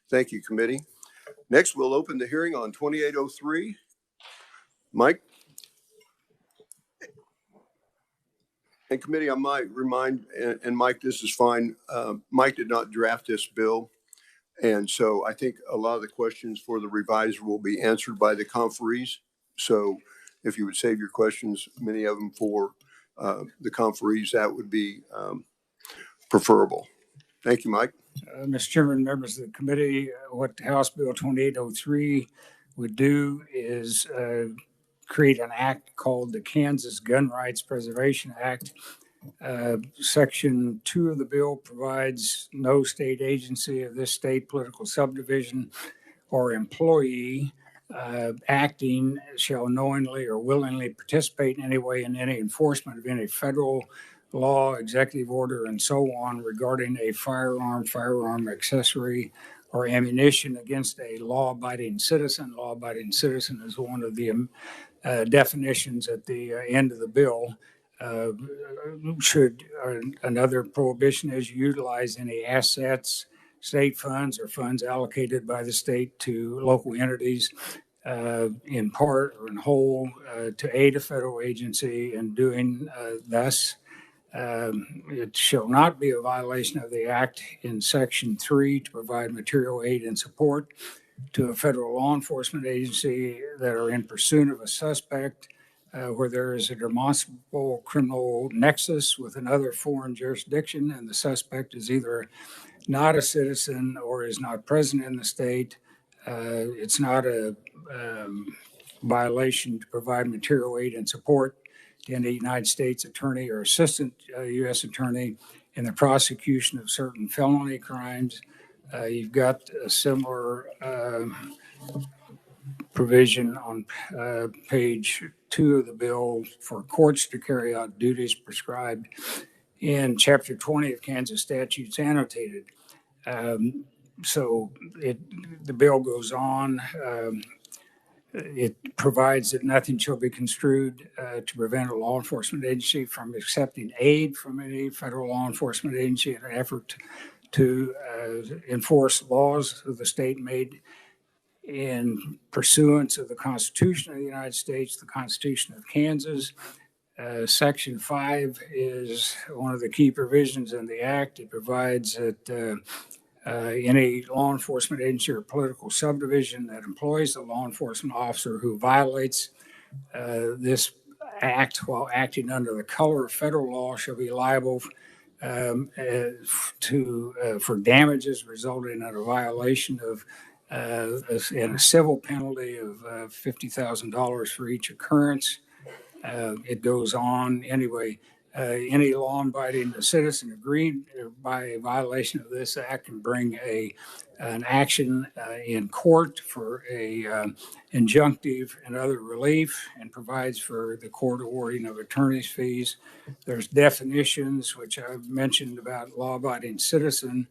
Thank you, committee. Next, we'll open the hearing on 2803. Mike? And committee, I might remind, and Mike, this is fine. Mike did not draft this bill. And so I think a lot of the questions for the revisor will be answered by the conferees. So if you would save your questions, many of them for the conferees, that would be preferable. Thank you, Mike. Mr. Chairman, members of the committee, what House Bill 2803 would do is create an act called the Kansas Gun Rights Preservation Act. Section 2 of the bill provides no state agency of this state political subdivision or employee acting shall knowingly or willingly participate in any way in any enforcement of any federal law, executive order, and so on regarding a firearm accessory, or ammunition against a law-abiding citizen. Law-abiding citizen is one of the definitions at the end of the bill. Another prohibition is utilize any assets, state funds, or funds allocated by the state to local entities in part or in whole to aid a federal agency in doing thus. It shall not be a violation of the act in section 3 to provide material aid and support to a federal law enforcement agency that are in pursuit of a suspect where there is a demonstrable criminal nexus with another foreign jurisdiction and the suspect is either not a citizen or is not present in the state. It's not a violation to provide material aid and support to any United States attorney or assistant U.S. attorney in the prosecution of certain felony crimes. You've got a similar provision on page 2 of the bill for courts to carry out duties prescribed in Chapter 20 of Kansas statutes annotated. The bill goes on. It provides that nothing shall be construed to prevent a law enforcement agency from accepting aid from any federal law enforcement agency in an effort to enforce laws of the state made in pursuance of the Constitution of the United States, the Constitution of Kansas. Section 5 is one of the key provisions in the act. It provides that any law enforcement agency or political subdivision that employs a law enforcement officer who violates this act while acting under the color of federal law shall be liable for damages resulting in a violation of and a civil penalty of $50,000 for each occurrence. It goes on anyway. Any law-abiding citizen agreed by a violation of this act can bring an action in court for a injunctive and other relief, and provides for the court awarding of attorney's fees. There's definitions which I've mentioned about law-abiding citizen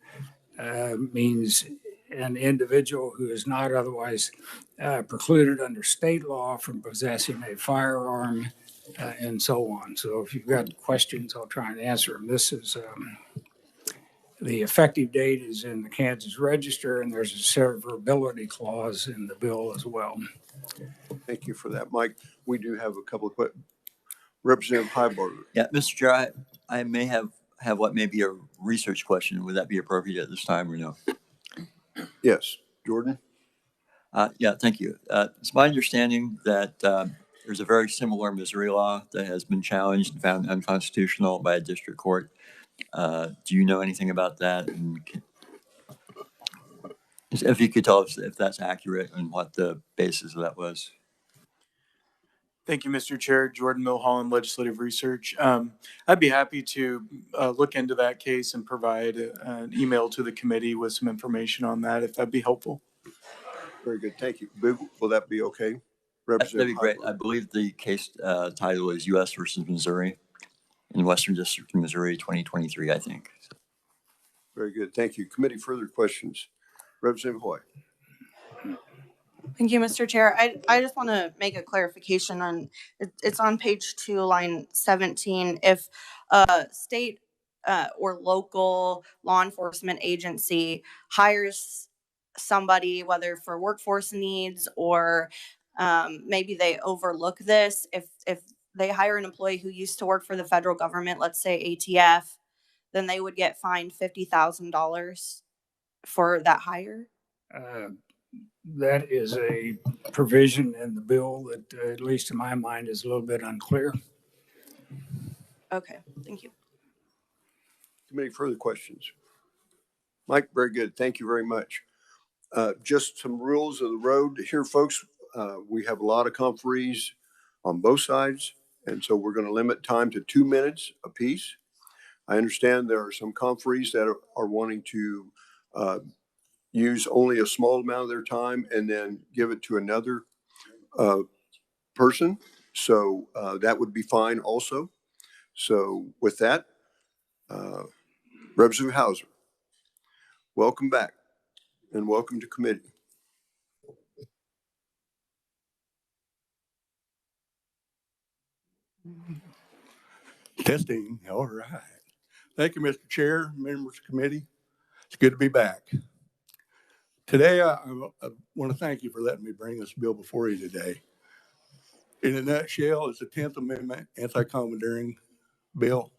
means an individual who is not otherwise precluded under state law from possessing a firearm. And so on. So if you've got questions, I'll try and answer them. This is the effective date is in the Kansas Register, and there's a severability clause in the bill as well. Thank you for that, Mike. We do have a couple of questions. Representative Highbarger. Yeah, Mr. Chair, I may have what may be a research question. Would that be appropriate at this time or no? Yes, Jordan. Yeah, thank you. It's my understanding that there's a very similar Missouri law that has been challenged and found unconstitutional by a district court. Do you know anything about that? And if you could tell us if that's accurate and what the basis of that was. Thank you, Mr. Chair. Jordan Milholland, Legislative Research. I'd be happy to look into that case and provide an email to the committee with some information on that, if that'd be helpful. Very good. Thank you. Will that be okay? That'd be great. I believe the case title is U.S. versus Missouri in Western District of Missouri, 2023, I think. Very good. Thank you. Committee, further questions? Representative Hoy. Thank you, Mr. Chair. I just want to make a clarification on, it's on page 2, line 17. If a state or local law enforcement agency hires somebody, whether for workforce needs or maybe they overlook this. If they hire an employee who used to work for the federal government, let's say ATF, then they would get fined $50,000 for that hire. Uh, That is a provision in the bill that, at least in my mind, is a little bit unclear. Okay, thank you. Committee, further questions? Mike, very good. Thank you very much. Just some rules of the road here, folks. We have a lot of conferees on both sides, and so we're going to limit time to 2 minutes apiece. I understand there are some conferees that are wanting to use only a small amount of their time and then give it to another person. So that would be fine also. So with that, Representative Hauser, welcome back and welcome to committee. Testing. All right. Thank you, Mr. Chair, members of the committee. It's good to be back. Today, I want to thank you for letting me bring this bill before you today. In a nutshell, it's a 10th Amendment anti-commandeering bill.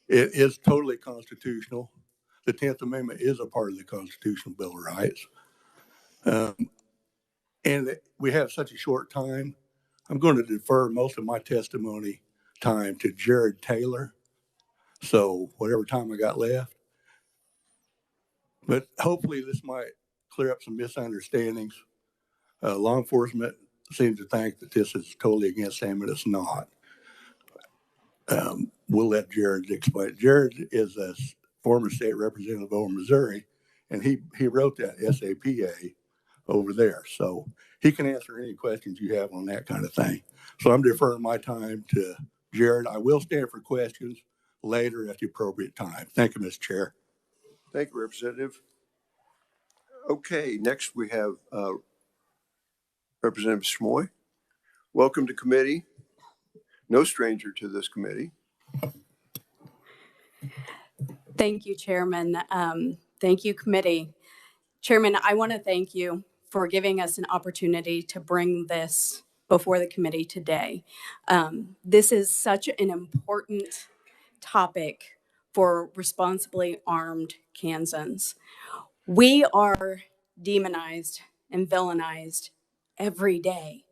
It is totally constitutional. The 10th Amendment is a part of the Constitutional Bill of Rights. And we have such a short time. I'm going to defer most of my testimony time to Jared Taylor. So whatever time I got left. But hopefully this might clear up some misunderstandings. Law enforcement seems to think that this is totally against them, and it's not. We'll let Jared explain. Jared is a former state representative over Missouri, and he wrote that SAPA over there. So he can answer any questions you have on that kind of thing. So I'm deferring my time to Jared. I will stand for questions later at the appropriate time. Thank you, Mr. Chair. Thank you, Representative. Okay, next we have Representative Schmoy. Welcome to committee. No stranger to this committee. Thank you, Chairman. Thank you, committee. Chairman, I want to thank you for giving us an opportunity to bring this before the committee today. This is such an important topic for responsibly armed Kansans. We are demonized and villainized every day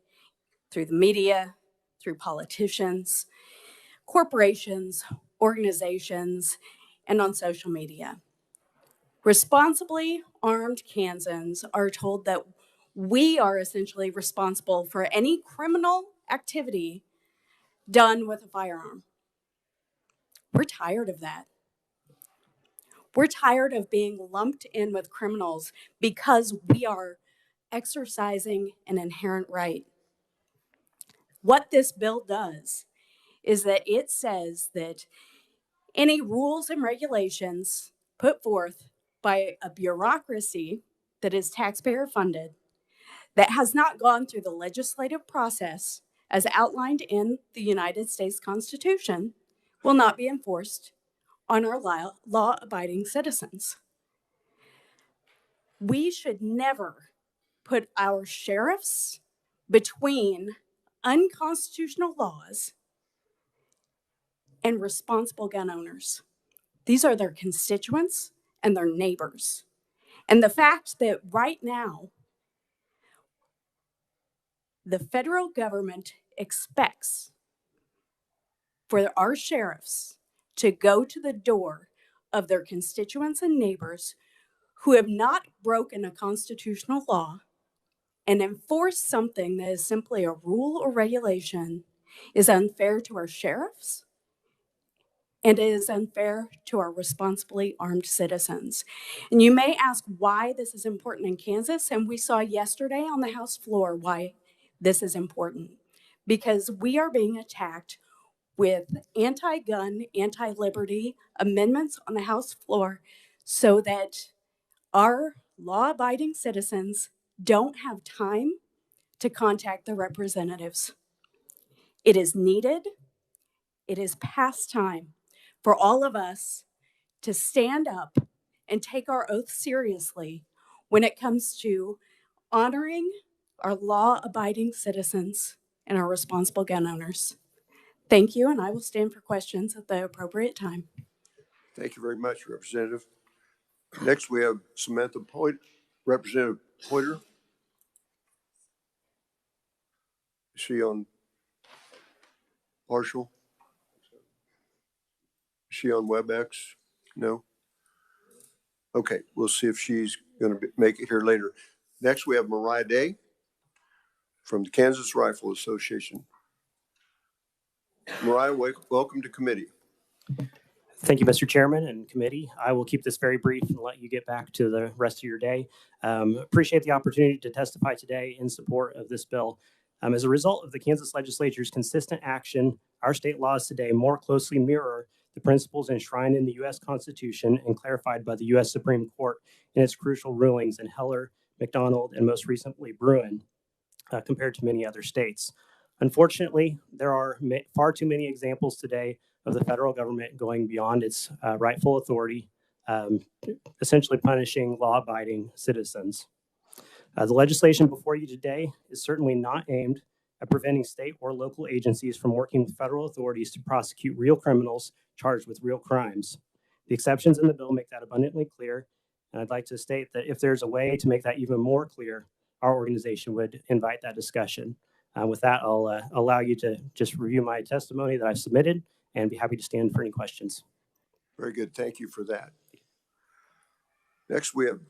through the media, through politicians, corporations, organizations, and on social media. Responsibly armed Kansans are told that we are essentially responsible for any criminal activity done with a firearm. We're tired of that. We're tired of being lumped in with criminals because we are exercising an inherent right. What this bill does is that it says that any rules and regulations put forth by a bureaucracy that is taxpayer funded, that has not gone through the legislative process as outlined in the United States Constitution, will not be enforced on our law-abiding citizens. We should never put our sheriffs between unconstitutional laws and responsible gun owners. These are their constituents and their neighbors. And the fact that right now, the federal government expects for our sheriffs to go to the door of their constituents and neighbors who have not broken a constitutional law and enforce something that is simply a rule or regulation is unfair to our sheriffs, and it is unfair to our responsibly armed citizens. And you may ask why this is important in Kansas, and we saw yesterday on the House floor why this is important. Because we are being attacked with anti-gun, anti-liberty amendments on the House floor so that our law-abiding citizens don't have time to contact their representatives. It is needed. It is past time for all of us to stand up and take our oath seriously when it comes to honoring our law-abiding citizens and our responsible gun owners. Thank you, and I will stand for questions at the appropriate time. Thank you very much, Representative. Next, we have Samantha Poit, Representative Poiter. Is she on partial? Is she on WebEx? No? Okay, we'll see if she's going to make it here later. Next, we have Mariah Day from the Kansas Rifle Association. Mariah, welcome to committee. Thank you, Mr. Chairman and committee. I will keep this very brief and let you get back to the rest of your day. Appreciate the opportunity to testify today in support of this bill. As a result of the Kansas legislature's consistent action, our state laws today more closely mirror the principles enshrined in the U.S. Constitution and clarified by the U.S. Supreme Court in its crucial rulings in Heller, McDonald, and most recently Bruin, compared to many other states. Unfortunately, there are far too many examples today of the federal government going beyond its rightful authority, essentially punishing law-abiding citizens. The legislation before you today is certainly not aimed at preventing state or local agencies from working with federal authorities to prosecute real criminals charged with real crimes. The exceptions in the bill make that abundantly clear, and I'd like to state that if there's a way to make that even more clear, our organization would invite that discussion. With that, I'll allow you to just review my testimony that I've submitted and be happy to stand for any questions. Very good. Thank you for that. Next, we have,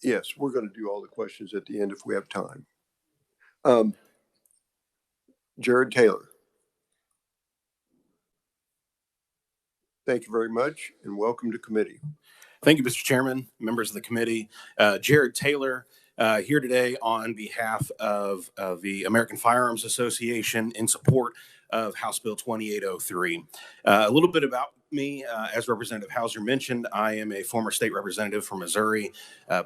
yes, we're going to do all the questions at the end if we have time. Jared Taylor. Thank you very much and welcome to committee. Thank you, Mr. Chairman, members of the committee. Jared Taylor, here today on behalf of the American Firearms Association in support of House Bill 2803. A little bit about me, as Representative Hauser mentioned, I am a former state representative from Missouri,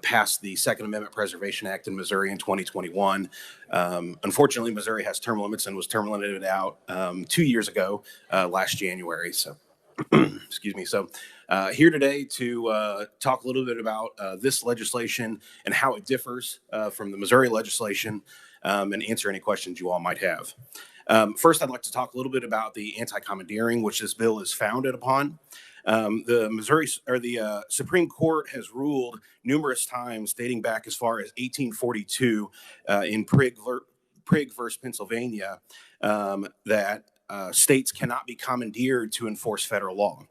passed the Second Amendment Preservation Act in Missouri in 2021. Unfortunately, Missouri has term limits and was term limited out 2 years ago, last January. So, excuse me. So here today to talk a little bit about this legislation and how it differs from the Missouri legislation and answer any questions you all might have. First, I'd like to talk a little bit about the anti-commandeering, which this bill is founded upon. The Supreme Court has ruled numerous times, dating back as far as 1842 in Prigg versus Pennsylvania, that states cannot be commandeered to enforce federal law.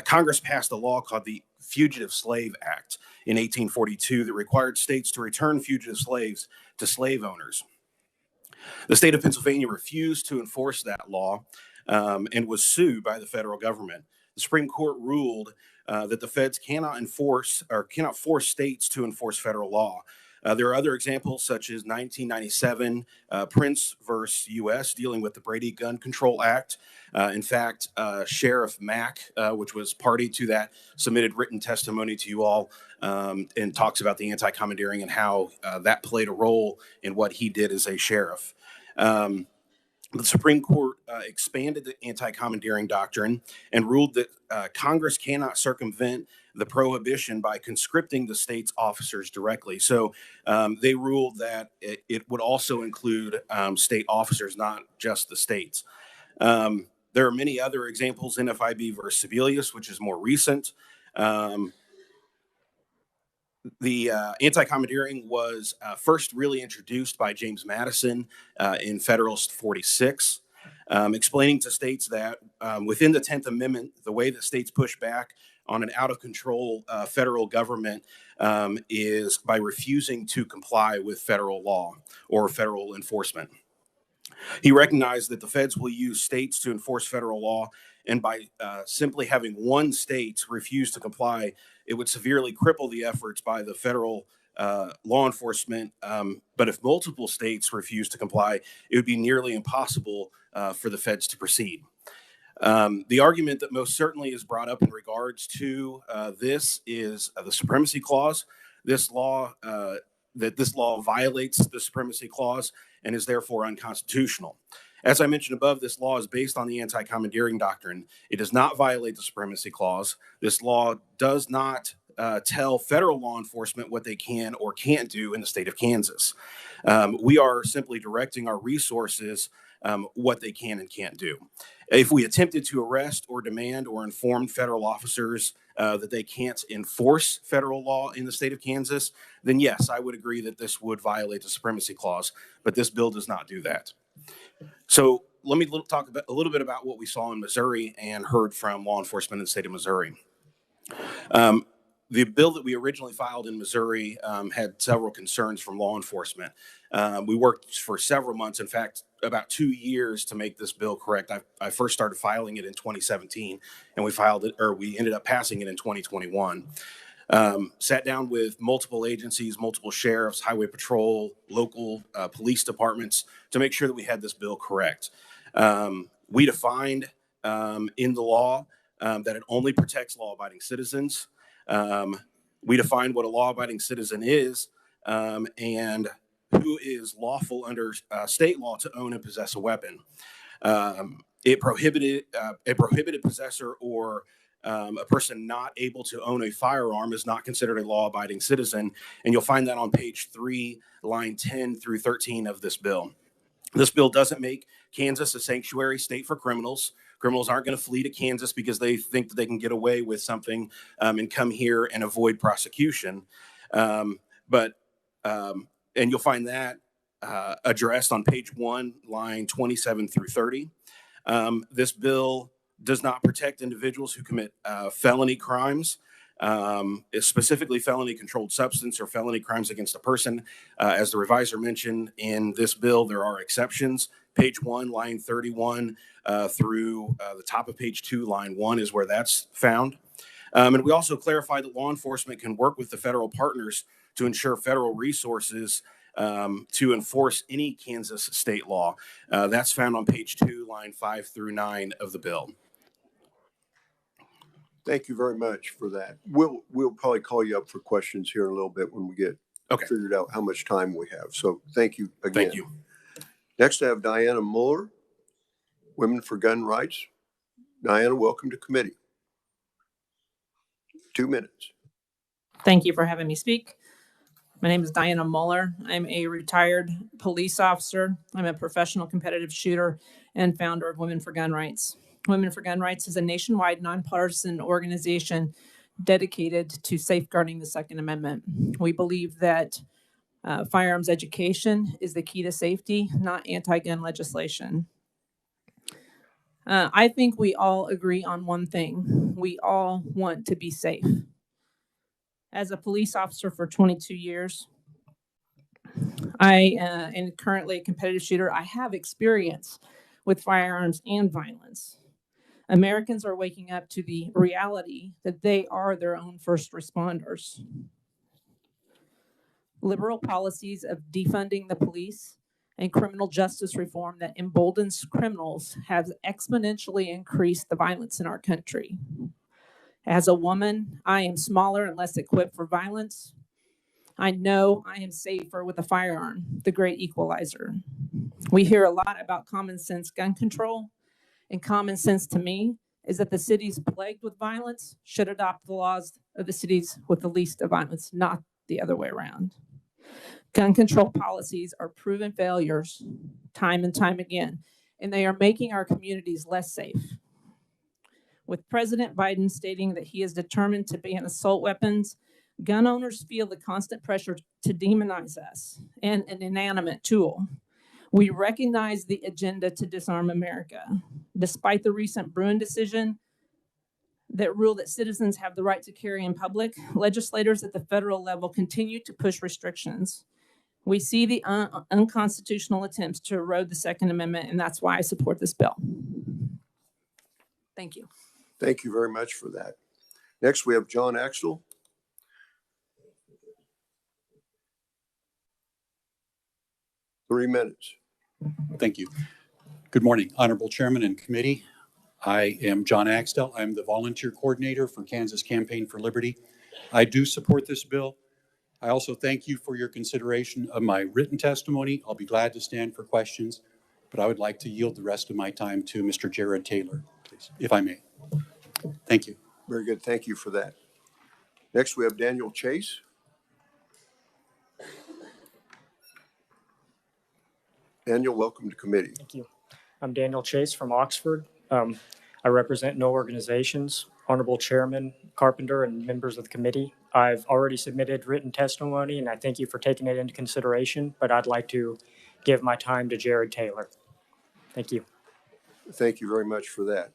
Congress passed a law called the Fugitive Slave Act in 1842 that required states to return fugitive slaves to slave owners. The state of Pennsylvania refused to enforce that law and was sued by the federal government. The Supreme Court ruled that the feds cannot force states to enforce federal law. There are other examples, such as 1997 Prince versus U.S. dealing with the Brady Gun Control Act. In fact, Sheriff Mack, which was party to that, submitted written testimony to you all and talks about the anti-commandeering and how that played a role in what he did as a sheriff. The Supreme Court expanded the anti-commandeering doctrine and ruled that Congress cannot circumvent the prohibition by conscripting the state's officers directly. So they ruled that it would also include state officers, not just the states. There are many other examples, NFIB versus Sebelius, which is more recent. The anti-commandeering was first really introduced by James Madison in Federalist 46, explaining to states that within the 10th Amendment, the way that states push back on an out-of-control federal government is by refusing to comply with federal law or federal enforcement. He recognized that the feds will use states to enforce federal law, and by simply having one state refuse to comply, it would severely cripple the efforts by the federal law enforcement. But if multiple states refuse to comply, it would be nearly impossible for the feds to proceed. The argument that most certainly is brought up in regards to this is the Supremacy Clause. This law violates the Supremacy Clause and is therefore unconstitutional. As I mentioned above, this law is based on the anti-commandeering doctrine. It does not violate the Supremacy Clause. This law does not tell federal law enforcement what they can or can't do in the state of Kansas. We are simply directing our resources what they can and can't do. If we attempted to arrest or demand or inform federal officers that they can't enforce federal law in the state of Kansas, then yes, I would agree that this would violate the Supremacy Clause, but this bill does not do that. So let me talk a little bit about what we saw in Missouri and heard from law enforcement in the state of Missouri. The bill that we originally filed in Missouri had several concerns from law enforcement. We worked for several months, in fact, about 2 years to make this bill correct. I first started filing it in 2017, and we ended up passing it in 2021. Sat down with multiple agencies, multiple sheriffs, highway patrol, local police departments to make sure that we had this bill correct. We defined in the law that it only protects law-abiding citizens. We defined what a law-abiding citizen is and who is lawful under state law to own and possess a weapon. It prohibited possessor or a person not able to own a firearm is not considered a law-abiding citizen, and you'll find that on page 3, line 10 through 13 of this bill. This bill doesn't make Kansas a sanctuary state for criminals. Criminals aren't going to flee to Kansas because they think that they can get away with something and come here and avoid prosecution. And you'll find that addressed on page 1, line 27 through 30. This bill does not protect individuals who commit felony crimes, specifically felony controlled substance or felony crimes against a person. As the revisor mentioned, in this bill, there are exceptions. Page 1, line 31 through the top of page 2, line 1 is where that's found. And we also clarified that law enforcement can work with the federal partners to ensure federal resources to enforce any Kansas state law. That's found on page 2, line 5 through 9 of the bill. Thank you very much for that. We'll probably call you up for questions here in a little bit when we get figured out how much time we have. So thank you again. Thank you. Next, I have Diana Muller, Women for Gun Rights. Diana, welcome to committee. 2 minutes. Thank you for having me speak. My name is Diana Muller. I'm a retired police officer. I'm a professional competitive shooter and founder of Women for Gun Rights. Women for Gun Rights is a nationwide nonpartisan organization dedicated to safeguarding the Second Amendment. We believe that firearms education is the key to safety, not anti-gun legislation. I think we all agree on one thing. We all want to be safe. As a police officer for 22 years, I am currently a competitive shooter. I have experience with firearms and violence. Americans are waking up to the reality that they are their own first responders. Liberal policies of defunding the police and criminal justice reform that emboldens criminals have exponentially increased the violence in our country. As a woman, I am smaller and less equipped for violence. I know I am safer with a firearm, the great equalizer. We hear a lot about common sense gun control, and common sense to me is that the cities plagued with violence should adopt the laws of the cities with the least of violence, not the other way around. Gun control policies are proven failures time and time again, and they are making our communities less safe. With President Biden stating that he is determined to ban assault weapons, gun owners feel the constant pressure to demonize us and an inanimate tool. We recognize the agenda to disarm America. Despite the recent Bruin decision that ruled that citizens have the right to carry in public, legislators at the federal level continue to push restrictions. We see the unconstitutional attempts to erode the Second Amendment, and that's why I support this bill. Thank you. Thank you very much for that. Next, we have John Axel. Three minutes. Thank you. Good morning, Honorable Chairman and Committee. I am John Axtell. I'm the volunteer coordinator for Kansas Campaign for Liberty. I do support this bill. I also thank you for your consideration of my written testimony. I'll be glad to stand for questions, but I would like to yield the rest of my time to Mr. Jared Taylor, please, if I may. Thank you. Very good. Thank you for that. Next, we have Daniel Chase. Daniel, welcome to committee. Thank you. I'm Daniel Chase from Oxford. I represent no organizations. Honorable Chairman Carpenter and members of the committee, I've already submitted written testimony, and I thank you for taking it into consideration, but I'd like to give my time to Jared Taylor. Thank you. Thank you very much for that.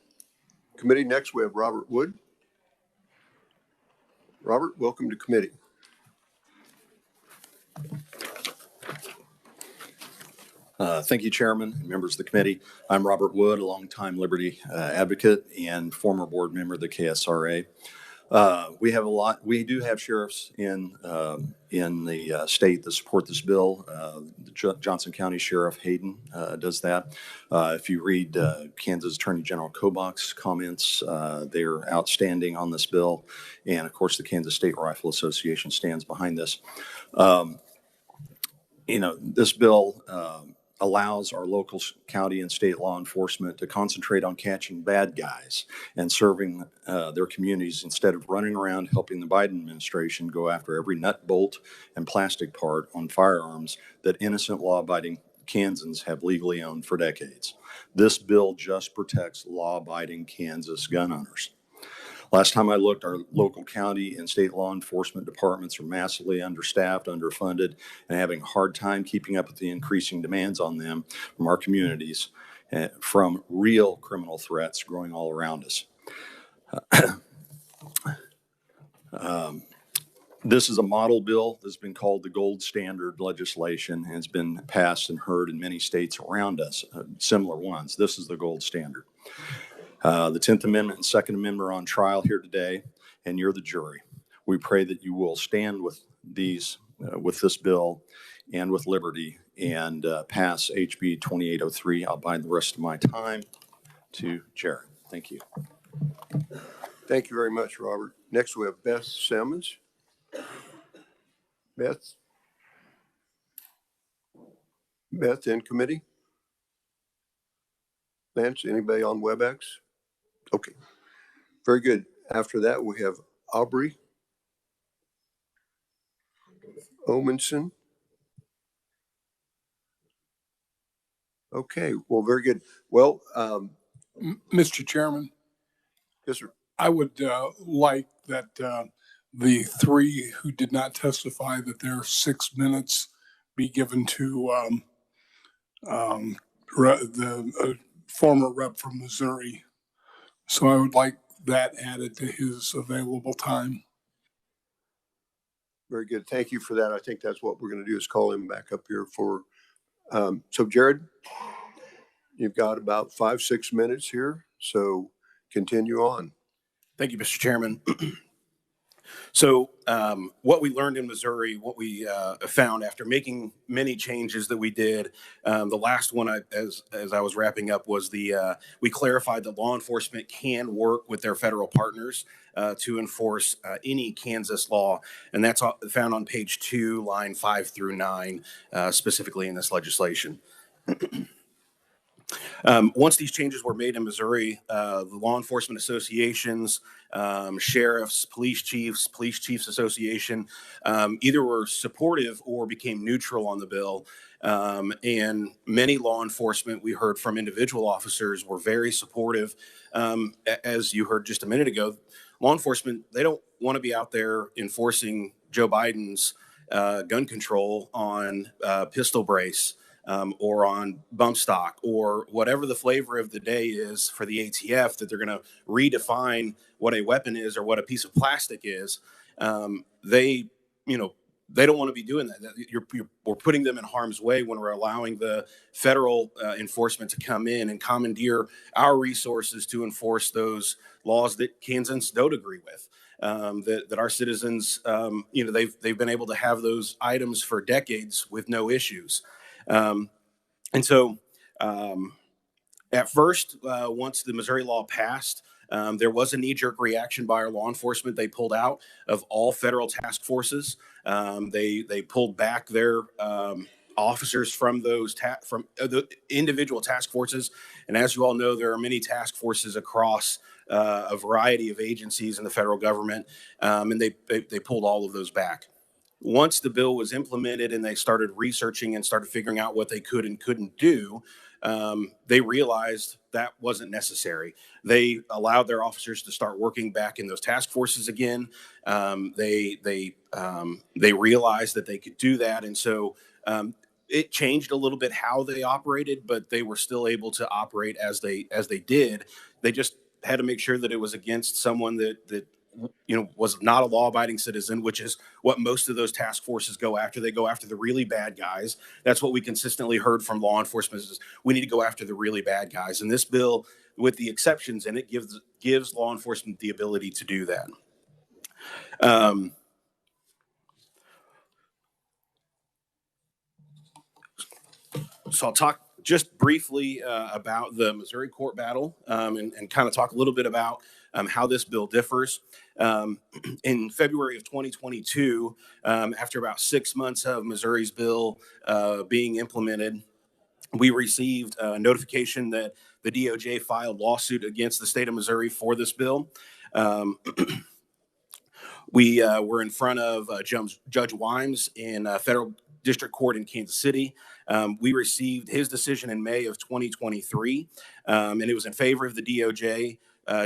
Committee, next we have Robert Wood. Robert, welcome to committee. Thank you, Chairman and members of the committee. I'm Robert Wood, a longtime Liberty advocate and former board member of the KSRA. We do have sheriffs in the state that support this bill. The Johnson County Sheriff Hayden does that. If you read Kansas Attorney General Kobach's comments, they're outstanding on this bill. And of course, the Kansas State Rifle Association stands behind this. This bill allows our local county and state law enforcement to concentrate on catching bad guys and serving their communities instead of running around helping the Biden administration go after every nut, bolt, and plastic part on firearms that innocent law-abiding Kansans have legally owned for decades. This bill just protects law-abiding Kansas gun owners. Last time I looked, our local county and state law enforcement departments are massively understaffed, underfunded, and having a hard time keeping up with the increasing demands on them from our communities, from real criminal threats growing all around us. This is a model bill that's been called the gold standard legislation and has been passed and heard in many states around us, similar ones. This is the gold standard. The 10th Amendment and Second Amendment are on trial here today, and you're the jury. We pray that you will stand with this bill and with liberty and pass HB 2803. I'll bind the rest of my time to Jared. Thank you. Thank you very much, Robert. Next, we have Beth Simmons. Beth in committee. Lance, anybody on WebEx? Okay, very good. After that, we have Aubrey Omenson. Okay, well, very good. Well, Mr. Chairman. Yes, sir. I would like that the three who did not testify, that their 6 minutes be given to the former rep from Missouri. So I would like that added to his available time. Very good. Thank you for that. I think that's what we're going to do is call him back up here for, so Jared, you've got about 5-6 minutes here. So continue on. Thank you, Mr. Chairman. So what we learned in Missouri, what we found after making many changes that we did, the last one, as I was wrapping up, was we clarified that law enforcement can work with their federal partners to enforce any Kansas law, and that's found on page 2, line 5 through 9, specifically in this legislation. Once these changes were made in Missouri, the law enforcement associations, sheriffs, police chiefs association, either were supportive or became neutral on the bill. And many law enforcement, we heard from individual officers, were very supportive. As you heard just a minute ago, law enforcement, they don't want to be out there enforcing Joe Biden's gun control on pistol brace. Or on bump stock, or whatever the flavor of the day is for the ATF, that they're going to redefine what a weapon is or what a piece of plastic is. They don't want to be doing that. We're putting them in harm's way when we're allowing the federal enforcement to come in and commandeer our resources to enforce those laws that Kansans don't agree with. That our citizens, they've been able to have those items for decades with no issues. And so at first, once the Missouri law passed, there was a knee-jerk reaction by our law enforcement. They pulled out of all federal task forces. They pulled back their officers from those the individual task forces. And as you all know, there are many task forces across a variety of agencies in the federal government, and they pulled all of those back. Once the bill was implemented and they started researching and started figuring out what they could and couldn't do, they realized that wasn't necessary. They allowed their officers to start working back in those task forces again. They realized that they could do that, and so it changed a little bit how they operated, but they were still able to operate as they did. They just had to make sure that it was against someone that was not a law-abiding citizen, which is what most of those task forces go after. They go after the really bad guys. That's what we consistently heard from law enforcement is we need to go after the really bad guys. And this bill, with the exceptions in it, gives law enforcement the ability to do that. So I'll talk just briefly about the Missouri court battle and kind of talk a little bit about how this bill differs. In February of 2022, after about 6 months of Missouri's bill being implemented, we received a notification that the DOJ filed lawsuit against the state of Missouri for this bill. We were in front of Judge Wimes in federal district court in Kansas City. We received his decision in May of 2023, and it was in favor of the DOJ.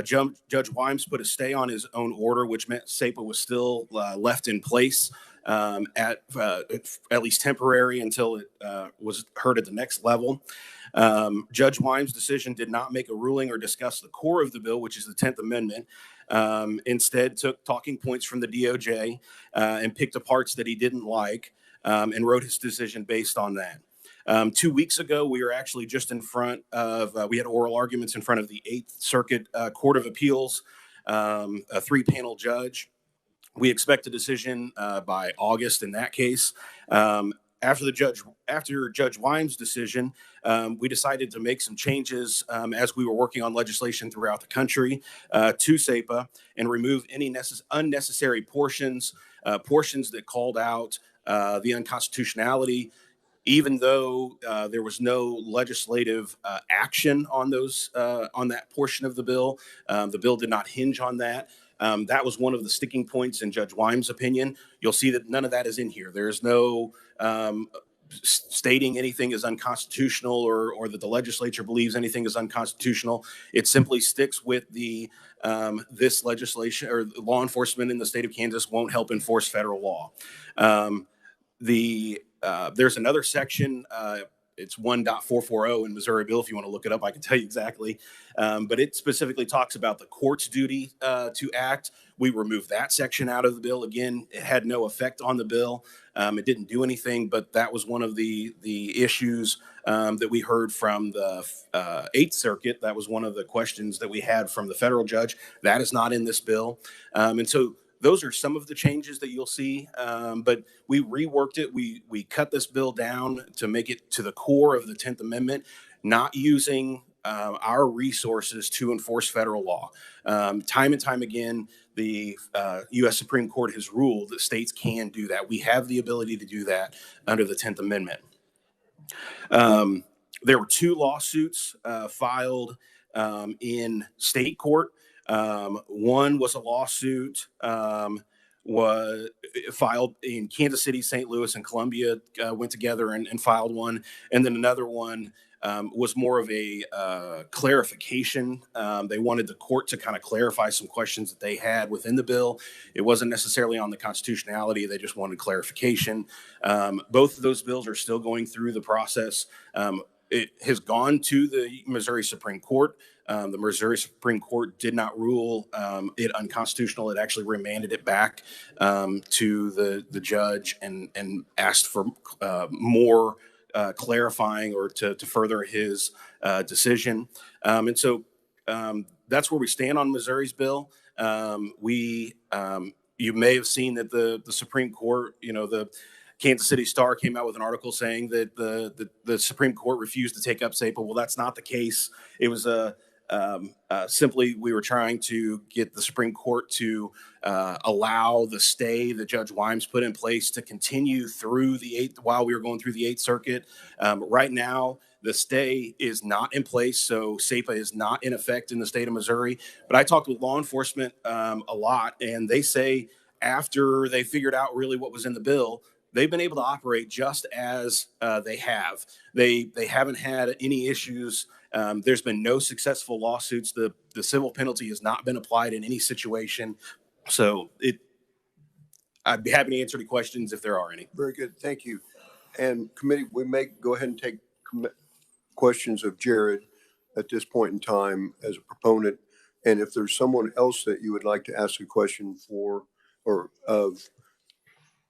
Judge Wimes put a stay on his own order, which meant SAPA was still left in place at least temporary until it was heard at the next level. Judge Wimes' decision did not make a ruling or discuss the core of the bill, which is the 10th Amendment. Instead, took talking points from the DOJ and picked the parts that he didn't like and wrote his decision based on that. 2 weeks ago, we were actually just in front of, we had oral arguments in front of the 8th Circuit Court of Appeals, a 3-panel judge. We expect a decision by August in that case. After Judge Wimes' decision, we decided to make some changes as we were working on legislation throughout the country to SAPA and remove any unnecessary portions that called out the unconstitutionality. Even though there was no legislative action on that portion of the bill did not hinge on that. That was one of the sticking points in Judge Wimes' opinion. You'll see that none of that is in here. There's no stating anything is unconstitutional or that the legislature believes anything is unconstitutional. It simply sticks with this legislation, or law enforcement in the state of Kansas won't help enforce federal law. There's another section, it's 1.440 in Missouri bill. If you want to look it up, I can tell you exactly. But it specifically talks about the court's duty to act. We removed that section out of the bill. Again, it had no effect on the bill. It didn't do anything, but that was one of the issues that we heard from the 8th Circuit. That was one of the questions that we had from the federal judge. That is not in this bill. And so those are some of the changes that you'll see, but we reworked it. We cut this bill down to make it to the core of the 10th Amendment, not using our resources to enforce federal law. Time and time again, the U.S. Supreme Court has ruled that states can do that. We have the ability to do that under the 10th Amendment. There were 2 lawsuits filed in state court. One was a lawsuit was filed in Kansas City, St. Louis, and Columbia went together and filed one. And then another one was more of a clarification. They wanted the court to kind of clarify some questions that they had within the bill. It wasn't necessarily on the constitutionality. They just wanted clarification. Both of those bills are still going through the process. It has gone to the Missouri Supreme Court. The Missouri Supreme Court did not rule it unconstitutional. It actually remanded it back to the judge and asked for more clarifying or to further his decision. And so that's where we stand on Missouri's bill. You may have seen that the Supreme Court, the Kansas City Star came out with an article saying that the Supreme Court refused to take up SAPA. Well, that's not the case. It was simply we were trying to get the Supreme Court to allow the stay that Judge Wimes put in place to continue through while we were going through the 8th Circuit. Right now, The stay is not in place, so SEPA is not in effect in the state of Missouri. But I talked with law enforcement a lot, and they say after they figured out really what was in the bill, they've been able to operate just as they have. They haven't had any issues. There's been no successful lawsuits. The civil penalty has not been applied in any situation. So I'd be happy to answer any questions if there are any. Very good. Thank you. And committee, we may go ahead and take questions of Jared at this point in time as a proponent. And if there's someone else that you would like to ask a question for or of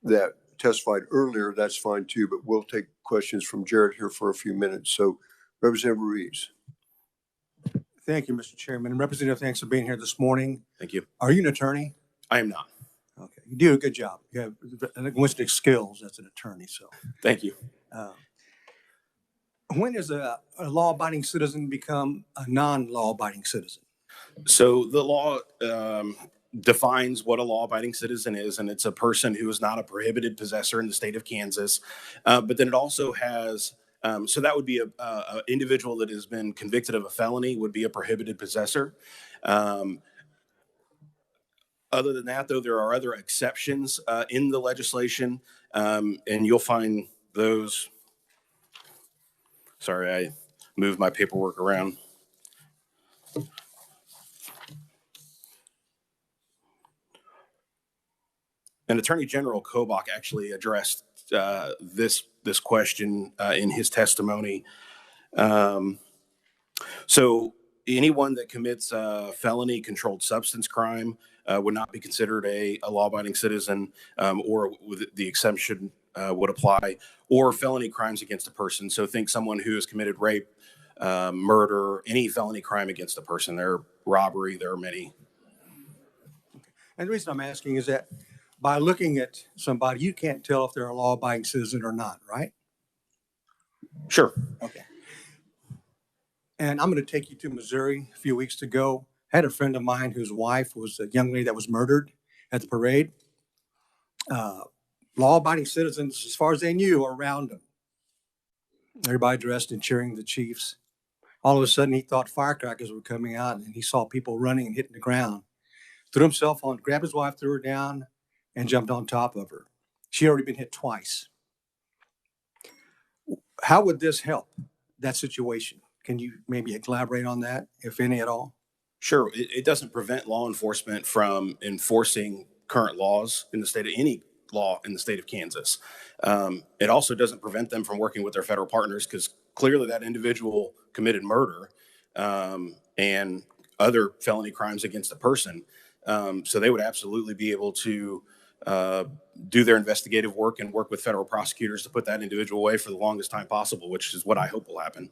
that testified earlier, that's fine too, but we'll take questions from Jared here for a few minutes. So Representative Ruiz. Thank you, Mr. Chairman. And Representative, thanks for being here this morning. Thank you. Are you an attorney? I am not. Okay, you do a good job. You have linguistic skills as an attorney, so. Thank you. When does a law-abiding citizen become a non-law-abiding citizen? So the law defines what a law-abiding citizen is, and it's a person who is not a prohibited possessor in the state of Kansas. But then it also has, so that would be a individual that has been convicted of a felony would be a prohibited possessor. Other than that, though, there are other exceptions in the legislation, and you'll find those. Sorry, I moved my paperwork around. And Attorney General Kobach actually addressed this question in his testimony. So anyone that commits a felony controlled substance crime would not be considered a law-abiding citizen, or the exemption would apply, or felony crimes against a person. So think someone who has committed rape, murder, any felony crime against a person. There are robbery, there are many. And the reason I'm asking is that by looking at somebody, you can't tell if they're a law-abiding citizen or not, right? Sure. Okay. And I'm going to take you to Missouri a few weeks ago. I had a friend of mine whose wife was a young lady that was murdered at the parade. Law-abiding citizens, as far as they knew, were around him. Everybody dressed and cheering the Chiefs. All of a sudden, he thought firecrackers were coming out, and he saw people running and hitting the ground. Threw himself on, grabbed his wife, threw her down, and jumped on top of her. She had already been hit twice. How would this help that situation? Can you maybe elaborate on that, if any at all? Sure. It doesn't prevent law enforcement from enforcing current laws in the state of any law in the state of Kansas. It also doesn't prevent them from working with their federal partners, because clearly that individual committed murder and other felony crimes against a person. So they would absolutely be able to do their investigative work and work with federal prosecutors to put that individual away for the longest time possible, which is what I hope will happen.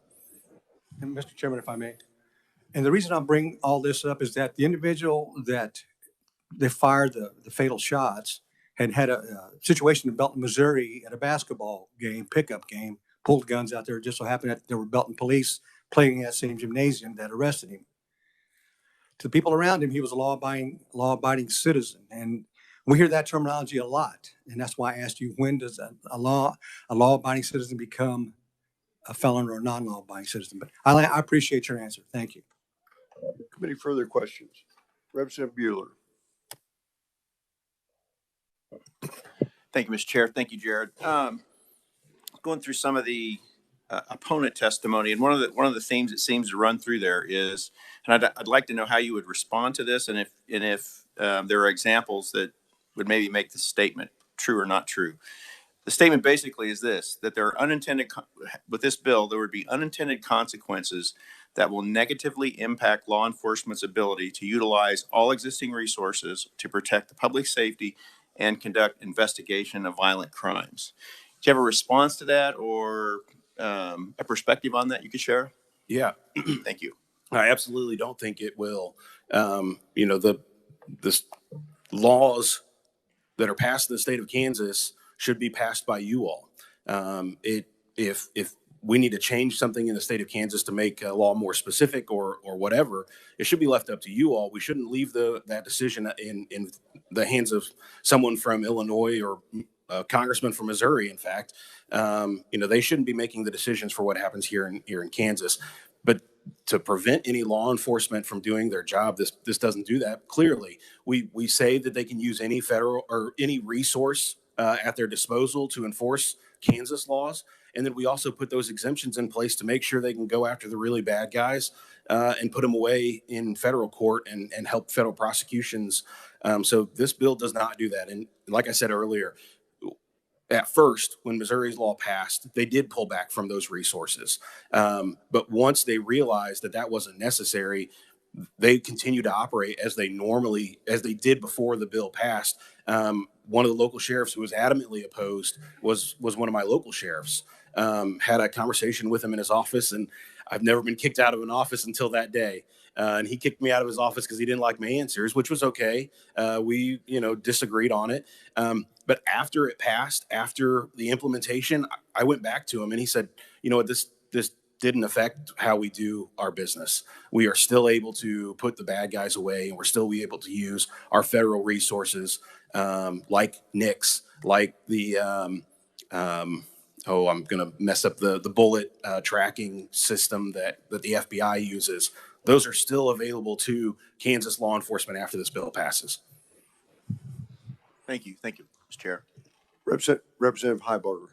And Mr. Chairman, if I may. And the reason I bring all this up is that the individual that they fired the fatal shots had a situation in Belton, Missouri at a basketball game, pickup game, pulled guns out there. It just so happened that there were Belton police playing in that same gymnasium that arrested him. To the people around him, he was a law-abiding citizen. And we hear that terminology a lot. And that's why I asked you, when does a law-abiding citizen become a felon or a non-law-abiding citizen? But I appreciate your answer. Thank you. Committee, further questions? Representative Bueller. Thank you, Mr. Chair. Thank you, Jared. Going through some of the opponent testimony, and one of the themes that seems to run through there is, and I'd like to know how you would respond to this, and if there are examples that would maybe make this statement true or not true. The statement basically is this: that there are with this bill, there would be unintended consequences that will negatively impact law enforcement's ability to utilize all existing resources to protect the public safety and conduct investigation of violent crimes. Do you have a response to that, or a perspective on that you could share? Yeah. Thank you. I absolutely don't think it will. The laws that are passed in the state of Kansas should be passed by you all. If we need to change something in the state of Kansas to make a law more specific or whatever, it should be left up to you all. We shouldn't leave that decision in the hands of someone from Illinois or a congressman from Missouri, in fact, they shouldn't be making the decisions for what happens here in Kansas. But to prevent any law enforcement from doing their job, this doesn't do that. Clearly, we say that they can use any federal or any resource at their disposal to enforce Kansas laws. And then we also put those exemptions in place to make sure they can go after the really bad guys and put them away in federal court and help federal prosecutions. So this bill does not do that. And like I said earlier, at first, when Missouri's law passed, they did pull back from those resources. But once they realized that that wasn't necessary, they continue to operate as they did before the bill passed. One of the local sheriffs who was adamantly opposed was one of my local sheriffs. Had a conversation with him in his office, and I've never been kicked out of an office until that day. And he kicked me out of his office because he didn't like my answers, which was okay. We, disagreed on it. But after it passed, after the implementation, I went back to him and he said, you know what, this didn't affect how we do our business. We are still able to put the bad guys away, and we're still able to use our federal resources, like NICS, like the, I'm going to mess up the bullet tracking system that the FBI uses. Those are still available to Kansas law enforcement after this bill passes. Thank you, Mr. Chair. Representative Heiberger.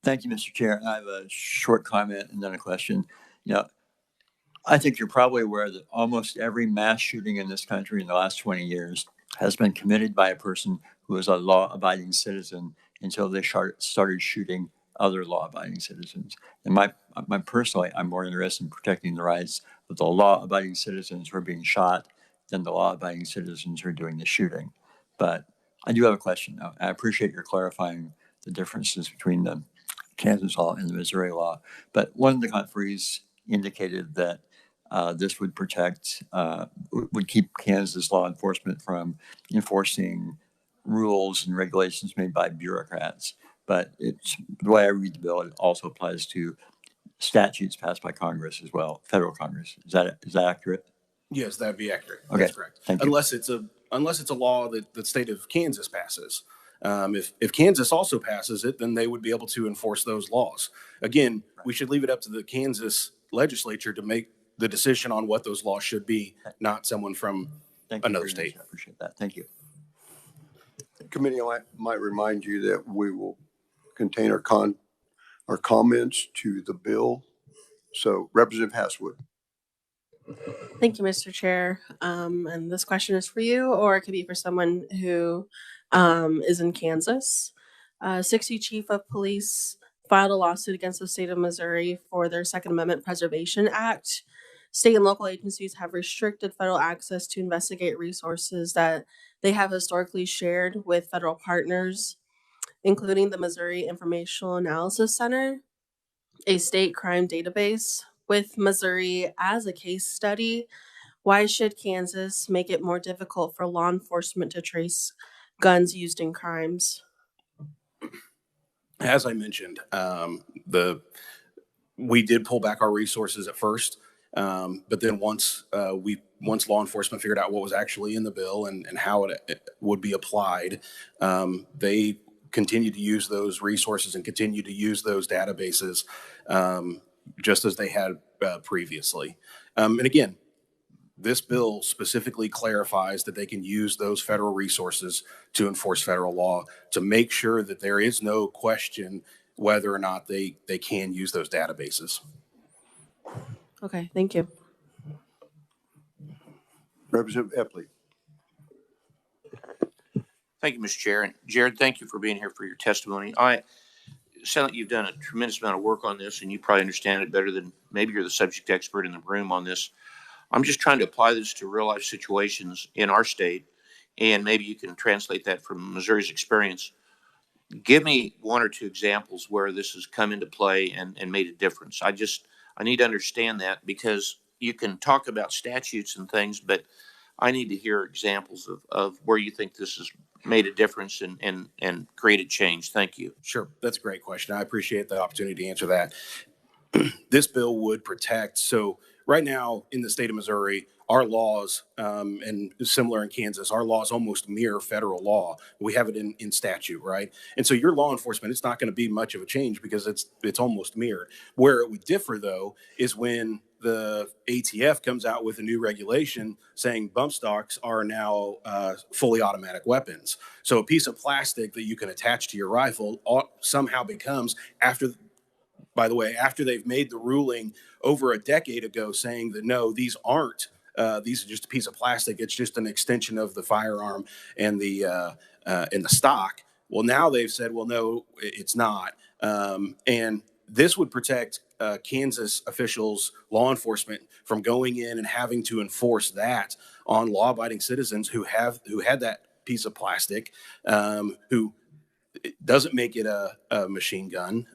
Thank you, Mr. Chair. I have a short comment and then a question. I think you're probably aware that almost every mass shooting in this country in the last 20 years has been committed by a person who is a law-abiding citizen until they started shooting other law-abiding citizens. And personally, I'm more interested in protecting the rights of the law-abiding citizens who are being shot than the law-abiding citizens who are doing the shooting. But I do have a question. I appreciate your clarifying the differences between the Kansas law and the Missouri law. But one of the conferees indicated that this would would keep Kansas law enforcement from enforcing rules and regulations made by bureaucrats. But the way I read the bill, it also applies to statutes passed by Congress as well, federal Congress. Is that accurate? Yes, that'd be accurate. Okay. That's correct. Thank you. Unless it's a law that the state of Kansas passes. If Kansas also passes it, then they would be able to enforce those laws. Again, we should leave it up to the Kansas legislature to make the decision on what those laws should be, not someone from another state. I appreciate that. Thank you. Committee, I might remind you that we will contain our comments to the bill. So Representative Hasswood. Thank you, Mr. Chair. And this question is for you, or it could be for someone who is in Kansas. 60 Chief of Police filed a lawsuit against the state of Missouri for their Second Amendment Preservation Act. State and local agencies have restricted federal access to investigate resources that they have historically shared with federal partners, including the Missouri Informational Analysis Center, a state crime database, with Missouri as a case study. Why should Kansas make it more difficult for law enforcement to trace guns used in crimes? As I mentioned, we did pull back our resources at first, but then once law enforcement figured out what was actually in the bill and how it would be applied, they continued to use those resources and continue to use those databases just as they had previously. And again, this bill specifically clarifies that they can use those federal resources to enforce federal law, to make sure that there is no question whether or not they can use those databases. Okay, thank you. Representative Epley. Thank you, Mr. Chair. And Jared, thank you for being here for your testimony. I sound like you've done a tremendous amount of work on this, and you probably understand it better than maybe you're the subject expert in the room on this. I'm just trying to apply this to real life situations in our state, and maybe you can translate that from Missouri's experience. Give me one or two examples where this has come into play and made a difference. I need to understand that, because you can talk about statutes and things, but I need to hear examples of where you think this has made a difference and created change. Thank you. Sure. That's a great question. I appreciate the opportunity to answer that. This bill would protect. So right now in the state of Missouri, our laws, and similar in Kansas, our laws almost mirror federal law. We have it in statute, right? And so your law enforcement, it's not going to be much of a change because it's almost mirrored. Where it would differ, though, is when the ATF comes out with a new regulation saying bump stocks are now fully automatic weapons. So a piece of plastic that you can attach to your rifle somehow becomes, by the way, after they've made the ruling over a decade ago saying that no, these aren't, these are just a piece of plastic. It's just an extension of the firearm and the stock. Well, now they've said, well, no, it's not. And this would protect Kansas officials, law enforcement, from going in and having to enforce that on law-abiding citizens who had that piece of plastic, who doesn't make it a machine gun,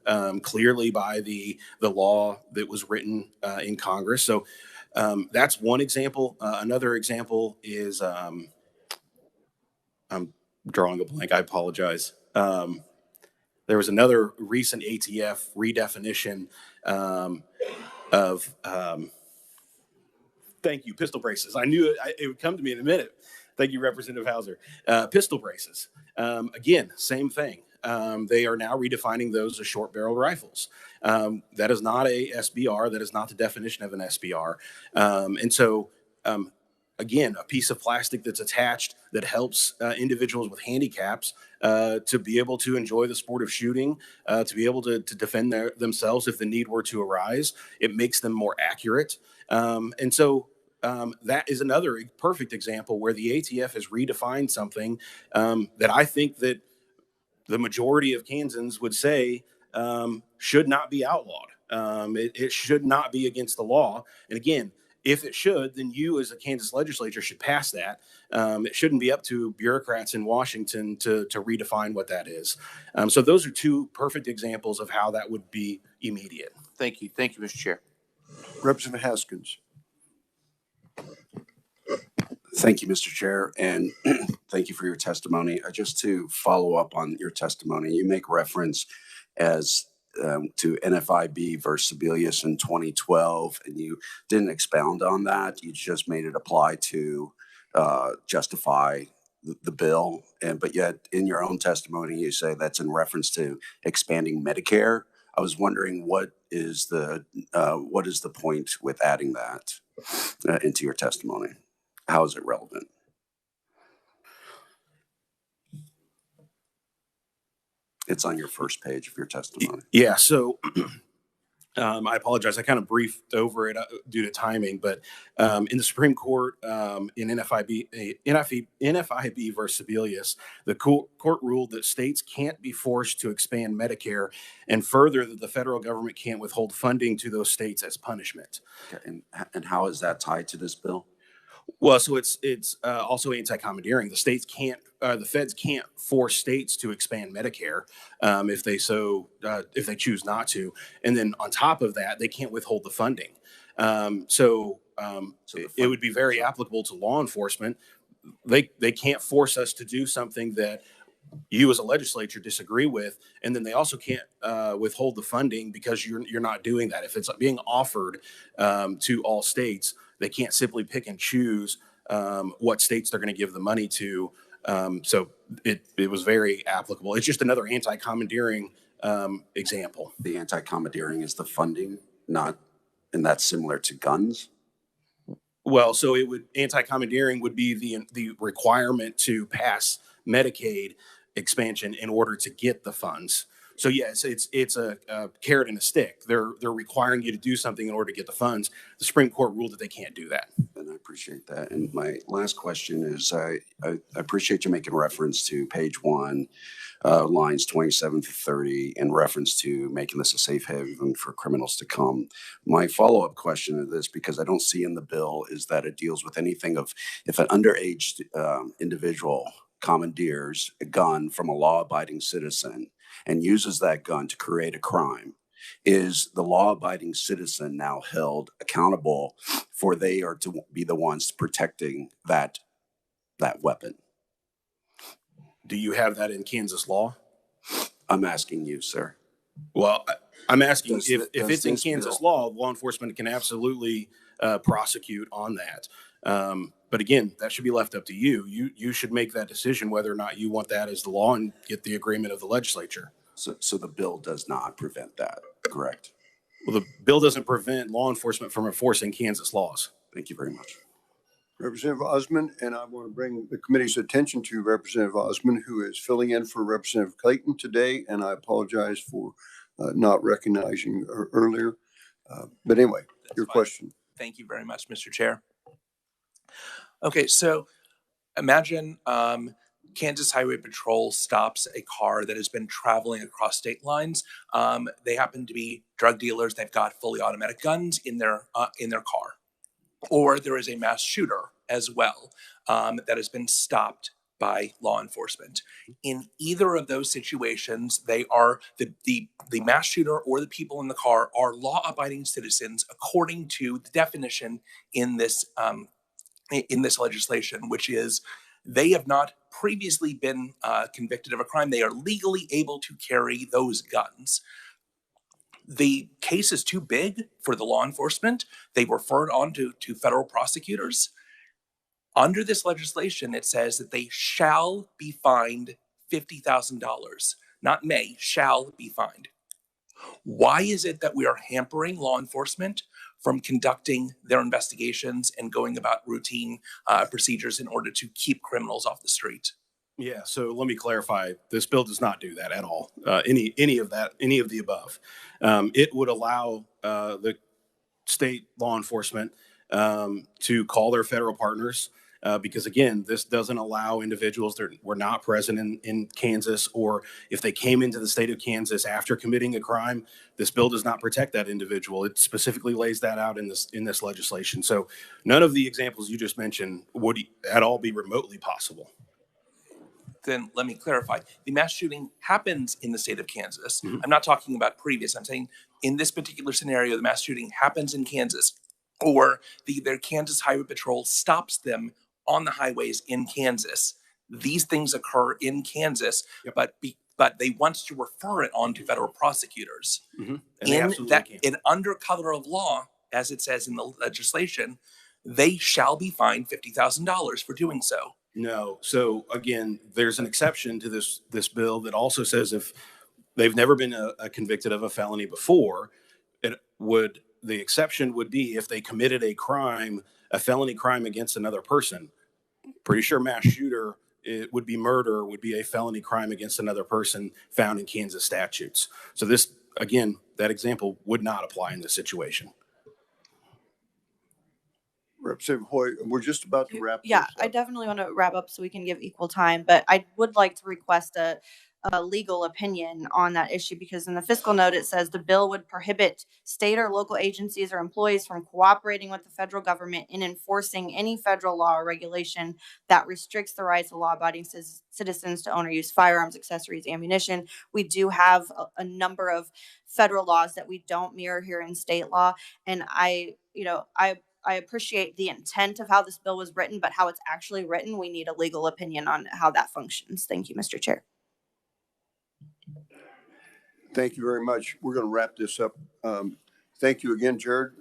clearly by the law that was written in Congress. So that's one example. Another example is, I'm drawing a blank. I apologize. There was another recent ATF redefinition of, thank you, pistol braces. I knew it would come to me in a minute. Thank you, Representative Hauser. Pistol braces. Again, same thing. They are now redefining those as short barrel rifles. That is not a SBR. That is not the definition of an SBR. And so, again, a piece of plastic that's attached that helps individuals with handicaps to be able to enjoy the sport of shooting, to be able to defend themselves if the need were to arise. It makes them more accurate. And so that is another perfect example where the ATF has redefined something that I think that the majority of Kansans would say should not be outlawed. It should not be against the law. And again, if it should, then you as a Kansas legislature should pass that. It shouldn't be up to bureaucrats in Washington to redefine what that is. So those are two perfect examples of how that would be immediate. Thank you. Thank you, Mr. Chair. Representative Haskins. Thank you, Mr. Chair, and thank you for your testimony. Just to follow up on your testimony, you make reference to NFIB versus Sebelius in 2012, and you didn't expound on that. You just made it apply to justify the bill, but yet in your own testimony, you say that's in reference to expanding Medicare. I was wondering what is the point with adding that into your testimony? How is it relevant? It's on your first page of your testimony. Yeah, so I apologize. I kind of briefed over it due to timing, but in the Supreme Court, in NFIB versus Sebelius, the court ruled that states can't be forced to expand Medicare, and further that the federal government can't withhold funding to those states as punishment. Okay, and how is that tied to this bill? Well, so it's also anti-commandeering. The states can't, the feds can't force states to expand Medicare if they choose not to, and then on top of that, they can't withhold the funding. So it would be very applicable to law enforcement. They can't force us to do something that you as a legislature disagree with, and then they also can't withhold the funding because you're not doing that. If it's being offered to all states, they can't simply pick and choose what states they're going to give the money to. So it was very applicable. It's just another anti-commandeering example. The anti-commandeering is the funding, and that's similar to guns? Well, so anti-commandeering would be the requirement to pass Medicaid expansion in order to get the funds. So yes, it's a carrot and a stick. They're requiring you to do something in order to get the funds. The Supreme Court ruled that they can't do that. And I appreciate that. And my last question is, I appreciate you making reference to page 1, lines 27 to 30, in reference to making this a safe haven for criminals to come. My follow-up question to this, because I don't see in the bill, is that it deals with anything of if an underage individual commandeers a gun from a law-abiding citizen and uses that gun to create a crime, is the law-abiding citizen now held accountable for they are to be the ones protecting that weapon? Do you have that in Kansas law? I'm asking you, sir. Well, I'm asking if it's in Kansas law enforcement can absolutely prosecute on that. But again, that should be left up to you. You should make that decision whether or not you want that as the law and get the agreement of the legislature. So the bill does not prevent that, correct? Well, the bill doesn't prevent law enforcement from enforcing Kansas laws. Thank you very much. Representative Osmond, and I want to bring the committee's attention to Representative Osmond, who is filling in for Representative Clayton today, and I apologize for not recognizing her earlier. But anyway, That's your fine. question. Thank you very much, Mr. Chair. Okay, so imagine Kansas Highway Patrol stops a car that has been traveling across state lines. They happen to be drug dealers. They've got fully automatic guns in their car. Or there is a mass shooter as well that has been stopped by law enforcement. In either of those situations, they are the mass shooter or the people in the car are law-abiding citizens according to the definition in this legislation, which is they have not previously been convicted of a crime. They are legally able to carry those guns. The case is too big for the law enforcement. They refer it on to federal prosecutors. Under this legislation, it says that they shall be fined $50,000. Not may, shall be fined. Why is it that we are hampering law enforcement from conducting their investigations and going about routine procedures in order to keep criminals off the street? Yeah, so let me clarify. This bill does not do that at all. Any of the above. It would allow the state law enforcement to call their federal partners because, again, this doesn't allow individuals that were not present in Kansas, or if they came into the state of Kansas after committing a crime, this bill does not protect that individual. It specifically lays that out in this legislation. So none of the examples you just mentioned would at all be remotely possible. Then let me clarify. The mass shooting happens in the state of Kansas. Mm-hmm. I'm not talking about previous. I'm saying in this particular scenario, the mass shooting happens in Kansas, or their Kansas Highway Patrol stops them on the highways in Kansas. These things occur in Kansas, yep. but they want to refer it on to federal prosecutors. Mm-hmm. In under color of law, as it says in the legislation, they shall be fined $50,000 for doing so. No. So again, there's an exception to this bill that also says if they've never been convicted of a felony before, the exception would be if they committed a felony crime against another person. Pretty sure mass shooter, it would be murder, would be a felony crime against another person found in Kansas statutes. So this, again, that example would not apply in this situation. Representative Hoy, we're just about to wrap. Yeah, I definitely want to wrap up so we can give equal time, but I would like to request a legal opinion on that issue, because in the fiscal note, it says the bill would prohibit state or local agencies or employees from cooperating with the federal government in enforcing any federal law or regulation that restricts the rights of law-abiding citizens to own or use firearms, accessories, ammunition. We do have a number of federal laws that we don't mirror here in state law. And I appreciate the intent of how this bill was written, but how it's actually written, we need a legal opinion on how that functions. Thank you, Mr. Chair. Thank you very much. We're going to wrap this up. Thank you again, Jared.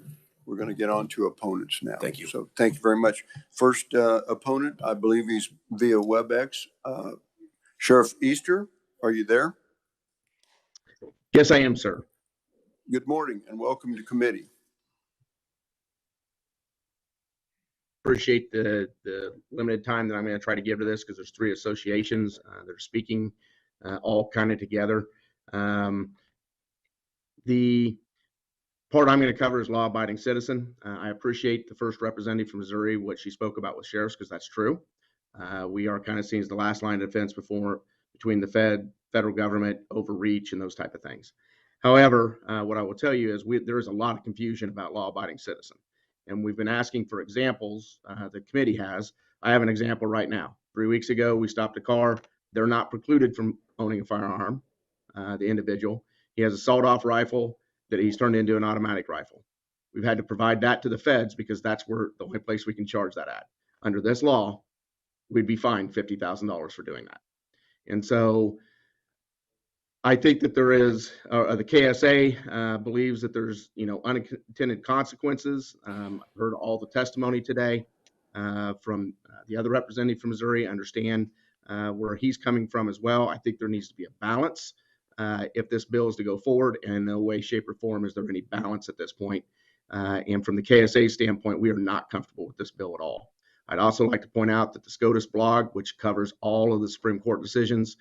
We're going to get on to opponents now. Thank you. So thank you very much. First opponent, I believe he's via WebEx. Sheriff Easter, are you there? Yes, I am, sir. Good morning and welcome to committee. Appreciate the limited time that I'm going to try to give to this, because there's three associations that are speaking all kind of together. The part I'm going to cover is law-abiding citizen. I appreciate the first representative from Missouri, what she spoke about with sheriffs, because that's true. We are kind of seen as the last line of defense between the federal government, overreach, and those type of things. However, what I will tell you is there is a lot of confusion about law-abiding citizen. And we've been asking for examples. The committee has. I have an example right now. 3 weeks ago, we stopped a car. They're not precluded from owning a firearm. The individual, he has a sawed-off rifle that he's turned into an automatic rifle. We've had to provide that to the feds because that's the only place we can charge that at. Under this law, we'd be fined $50,000 for doing that. And so I think that there is, the KSA believes that there's, unintended consequences. I've heard all the testimony today. from the other representative from Missouri. I understand where he's coming from as well. I think there needs to be a balance if this bill is to go forward, and in no way, shape, or form is there any balance at this point. And from the KSA standpoint, we are not comfortable with this bill at all. I'd also like to point out that the SCOTUS blog, which covers all of the Supreme Court decisions,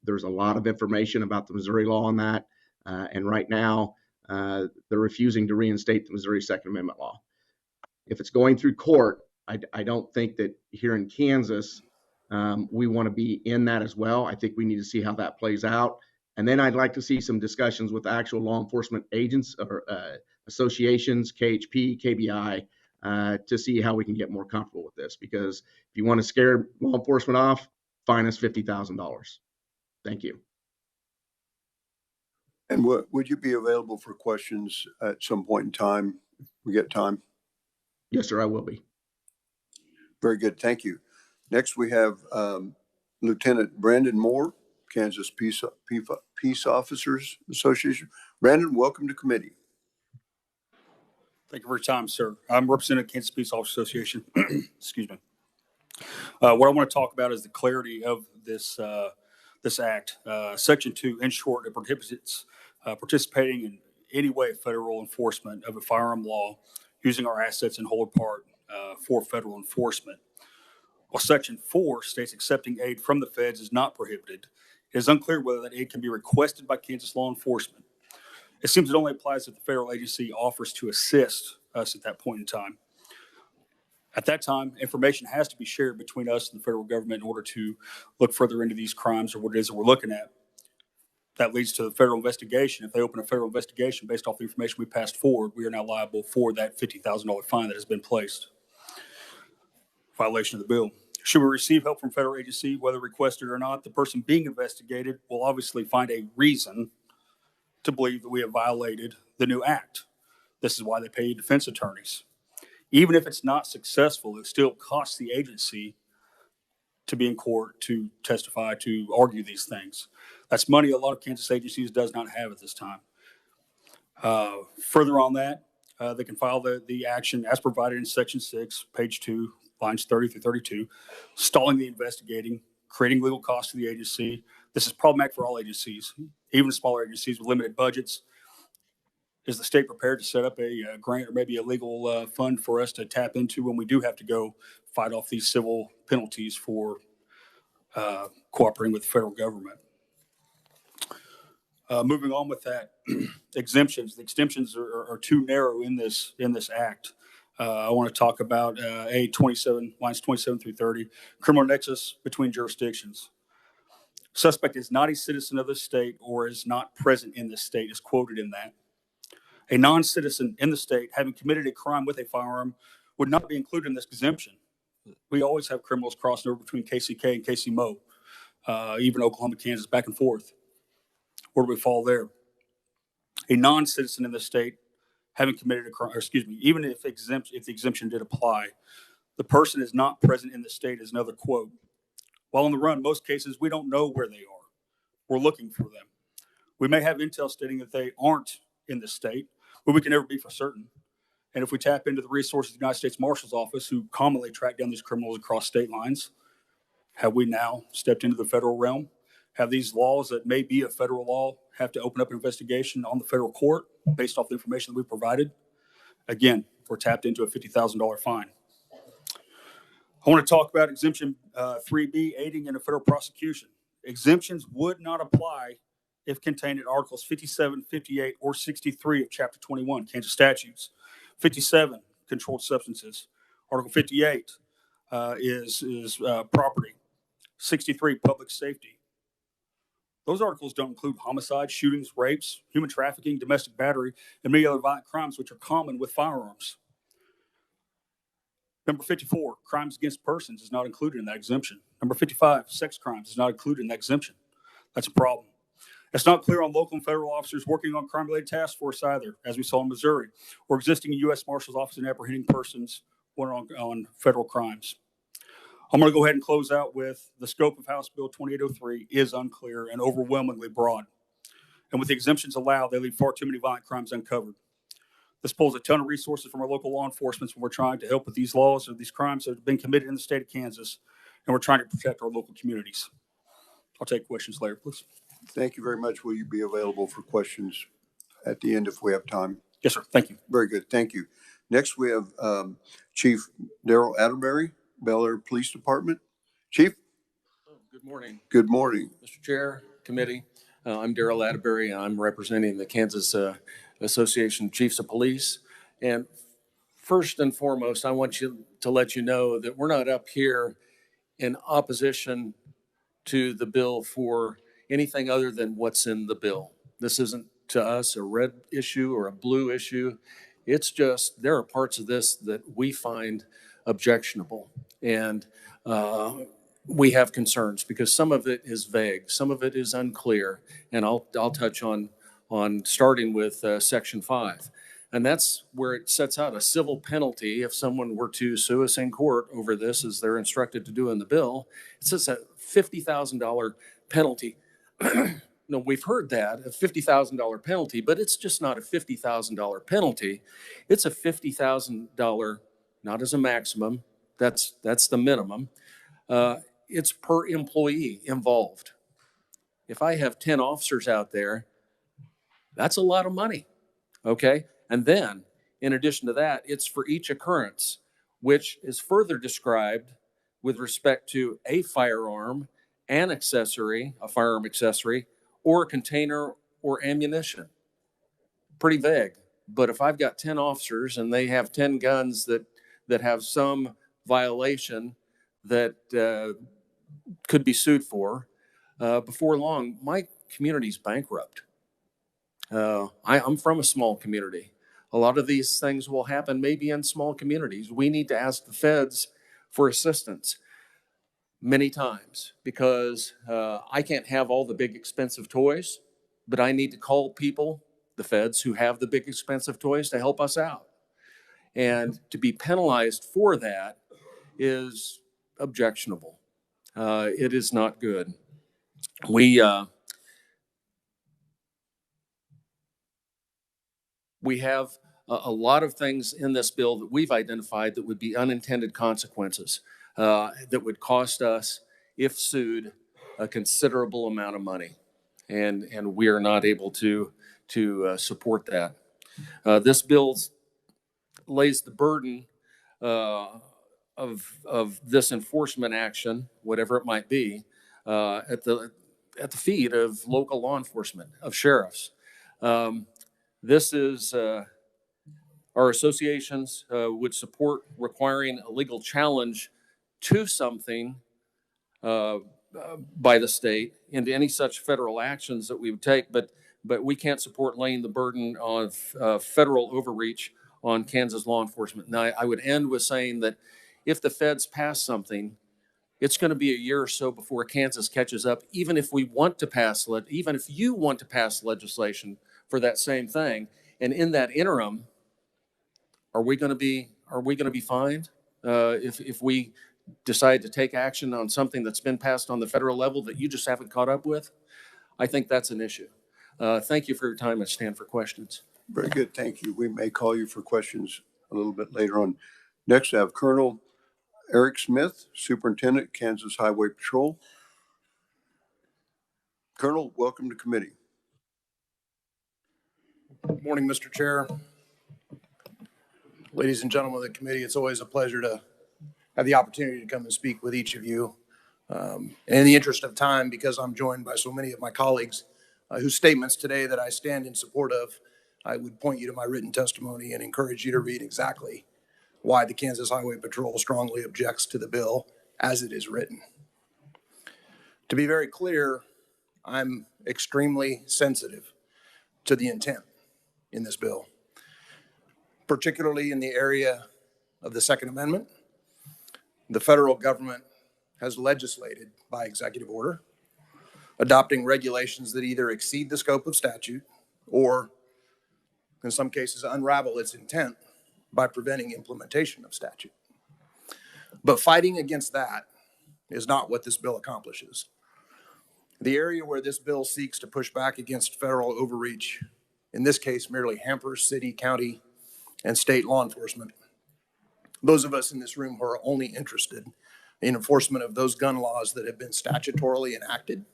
there's a lot of information about the Missouri law on that. And right now, they're refusing to reinstate the Missouri Second Amendment law. If it's going through court, I don't think that here in Kansas, we want to be in that as well. I think we need to see how that plays out. And then I'd like to see some discussions with actual law enforcement agents or associations, KHP, KBI, to see how we can get more comfortable with this. Because if you want to scare law enforcement off, fine us $50,000. Thank you. And would you be available for questions at some point in time? If we get time. Yes, sir, I will be. Very good. Thank you. Next, we have Lieutenant Brandon Moore, Kansas Peace Officers Association. Brandon, welcome to committee. Thank you for your time, sir. I'm representing Kansas Peace Officers Association. Excuse me. What I want to talk about is the clarity of this this act. Section 2, in short, it prohibits participating in any way of federal enforcement of a firearm law using our assets in whole or part for federal enforcement. While Section 4 states accepting aid from the feds is not prohibited, it is unclear whether that aid can be requested by Kansas law enforcement. It seems it only applies if the federal agency offers to assist us at that point in time. At that time, information has to be shared between us and the federal government in order to look further into these crimes or what it is that we're looking at. That leads to the federal investigation. If they open a federal investigation based off the information we passed forward, we are now liable for that $50,000 fine that has been placed. Violation of the bill. Should we receive help from federal agency, whether requested or not, the person being investigated will obviously find a reason to believe that we have violated the new act. This is why they pay defense attorneys. Even if it's not successful, it still costs the agency to be in court, to testify, to argue these things. That's money a lot of Kansas agencies does not have at this time. Further on that, they can file the action as provided in Section 6, page 2, lines 30 through 32, stalling the investigating, creating legal costs to the agency. This is problematic for all agencies, even smaller agencies with limited budgets. Is the state prepared to set up a grant or maybe a legal fund for us to tap into when we do have to go fight off these civil penalties for cooperating with the federal government? Moving on with that, exemptions. The exemptions are too narrow in this act. I want to talk about A27, lines 27 through 30, criminal nexus between jurisdictions. Suspect is not a citizen of the state or is not present in the state is quoted in that. A non-citizen in the state having committed a crime with a firearm would not be included in this exemption. We always have criminals crossing over between KCK and KCMO, even Oklahoma, Kansas, back and forth. Where do we fall there? A non-citizen in the state having committed a crime, or excuse me, even if the exemption did apply, the person is not present in the state is another quote. While on the run, most cases, we don't know where they are. We're looking for them. We may have intel stating that they aren't in the state, but we can never be for certain. And if we tap into the resources of the United States Marshal's Office, who commonly track down these criminals across state lines, have we now stepped into the federal realm? Have these laws that may be a federal law have to open up an investigation on the federal court based off the information that we provided? Again, we're tapped into a $50,000 fine. I want to talk about exemption 3B, aiding in a federal prosecution. Exemptions would not apply if contained in Articles 57, 58, or 63 of Chapter 21, Kansas statutes. 57, controlled substances. Article 58 is property. 63, public safety. Those articles don't include homicides, shootings, rapes, human trafficking, domestic battery, and many other violent crimes which are common with firearms. Number 54, crimes against persons is not included in that exemption. Number 55, sex crimes is not included in that exemption. That's a problem. It's not clear on local and federal officers working on crime-related task force either, as we saw in Missouri, or existing U.S. Marshal's Office in apprehending persons on federal crimes. I'm going to go ahead and close out with the scope of House Bill 2803 is unclear and overwhelmingly broad. And with the exemptions allowed, they leave far too many violent crimes uncovered. This pulls a ton of resources from our local law enforcement when we're trying to help with these laws or these crimes that have been committed in the state of Kansas, and we're trying to protect our local communities. I'll take questions later, please. Thank you very much. Will you be available for questions at the end if we have time? Yes, sir. Thank you. Very good. Thank you. Next, we have Chief Daryl Atterbury, Bel Air Police Department. Chief? Good morning. Good morning. Mr. Chair, committee. I'm Daryl Atterbury, and I'm representing the Kansas Association of Chiefs of Police. And first and foremost, I want to let you know that we're not up here in opposition to the bill for anything other than what's in the bill. This isn't to us a red issue or a blue issue. It's just there are parts of this that we find objectionable. And we have concerns because some of it is vague, some of it is unclear, and I'll touch on starting with Section 5. And that's where it sets out a civil penalty if someone were to sue us in court over this, as they're instructed to do in the bill. It says a $50,000 penalty. No, we've heard that, a $50,000 penalty, but it's just not a $50,000 penalty. It's a $50,000, not as a maximum, that's the minimum. It's per employee involved. If I have 10 officers out there, that's a lot of money, okay? And then, in addition to that, it's for each occurrence, which is further described with respect to a firearm, an accessory, a firearm accessory, or a container or ammunition. Pretty vague. But if I've got 10 officers and they have 10 guns that have some violation that could be sued for, before long, my community's bankrupt. I'm from a small community. A lot of these things will happen maybe in small communities. We need to ask the feds for assistance many times because I can't have all the big expensive toys, but I need to call people, the feds, who have the big expensive toys to help us out. And to be penalized for that is objectionable. It is not good. We have a lot of things in this bill that we've identified that would be unintended consequences that would cost us, if sued, a considerable amount of money. And we are not able to support that. This bill lays the burden of this enforcement action, whatever it might be, at the feet of local law enforcement, of sheriffs. This is our associations would support requiring a legal challenge to something by the state into any such federal actions that we would take, but we can't support laying the burden of federal overreach on Kansas law enforcement. Now, I would end with saying that if the feds pass something, it's going to be a year or so before Kansas catches up, even if we want to pass, even if you want to pass legislation for that same thing. And in that interim, are we going to be fined if we decide to take action on something that's been passed on the federal level that you just haven't caught up with? I think that's an issue. Thank you for your time. I stand for questions. Very good. Thank you. We may call you for questions a little bit later on. Next, I have Colonel Eric Smith, Superintendent, Kansas Highway Patrol. Colonel, welcome to committee. Good morning, Mr. Chair. Ladies and gentlemen of the committee, it's always a pleasure to have the opportunity to come and speak with each of you. And in the interest of time, because I'm joined by so many of my colleagues whose statements today that I stand in support of, I would point you to my written testimony and encourage you to read exactly why the Kansas Highway Patrol strongly objects to the bill as it is written. To be very clear, I'm extremely sensitive to the intent in this bill, particularly in the area of the Second Amendment. The federal government has legislated by executive order, adopting regulations that either exceed the scope of statute or, in some cases, unravel its intent by preventing implementation of statute. But fighting against that is not what this bill accomplishes. The area where this bill seeks to push back against federal overreach, in this case merely hampers city, county, and state law enforcement. Those of us in this room who are only interested in enforcement of those gun laws that have been statutorily enacted,